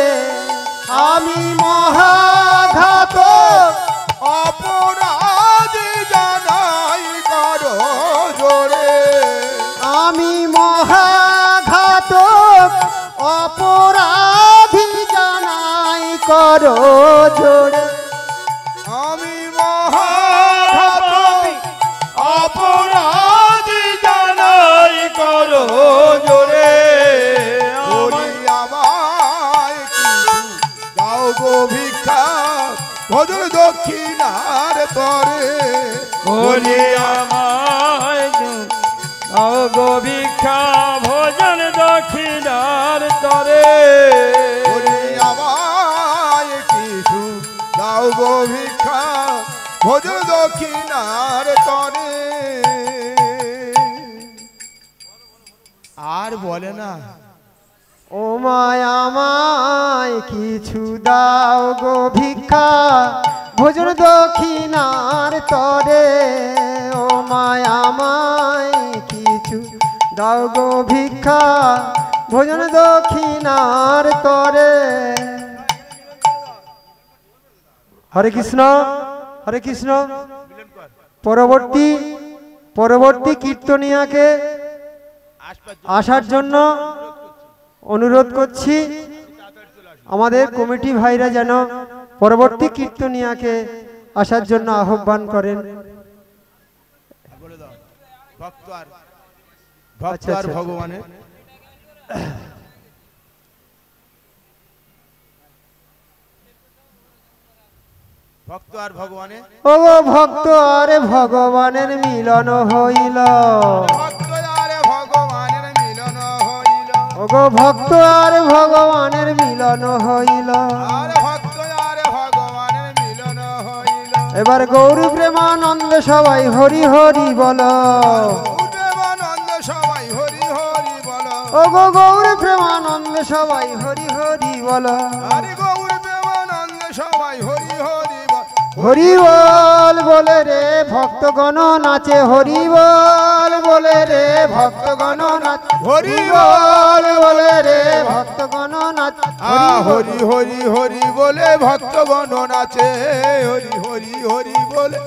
আমি মহাঘাতক অপরাধী জানাই করো জোরে, আমি মহাঘাতক অপরাধী জানাই করো জোড়ে, আমি মহাঘাতক অপরাধী জানাই করো জোরে, বলি আমায় কিছু দাও গো ভিক্ষা, ভজন দক্ষিণার তরে, বলি আমায় দাও গো ভিক্ষা, ভজন দক্ষিণার তরে। বলি আমায় কিছু দাও গো ভিক্ষা, ভজন দক্ষিণার তরে। আর বলে না, ও মায়া আমায় কিছু দাও গো ভিক্ষা, ভোজন দক্ষিণার তরে, ও মায়া আমায় কিছু দাও গো ভিক্ষা, ভোজন দক্ষিণার তরে। হরে কৃষ্ণ, হরে কৃষ্ণ। পরবর্তী কীর্তনিয়াকে আসার জন্য অনুরোধ করছি, আমাদের কমিটি ভাইরা যেন পরবর্তী কীর্তনিয়াকে আসার জন্য আহ্বান করেন। ভক্ত আর আচ্ছা, আচ্ছা। ভগবানের ভক্ত আর ভগবানের, ও ভক্ত আর ভগবানের মিলন হইল, ভক্ত আর ভগবানের মিলন হইল, ও ভক্ত আর ভগবানের মিলন হইল। আর ভক্ত আর ভগবানের মিলন হইল। এবার গৌর প্রেমানন্দ সবাই হরি হরি বল, প্রেমানন্দ সবাই হরি হরি বল, ও গৌর প্রেমানন্দ সবাই হরি হরি বল, হরি গৌর প্রেমানন্দ সবাই হরি হরি বল। হরি বল বলে রে ভক্তগণ নাচে, হরি বল বলে রে ভক্তগণ নাচ, হরি বল বলে রে ভক্তগণ নাচ, হরি হরি হরি বলে ভক্তগণ নাচে, হরি হরি হরি বলে।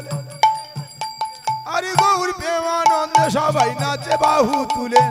হরি গৌর প্রেমানন্দ সবাই নাচে বাহু তুলে,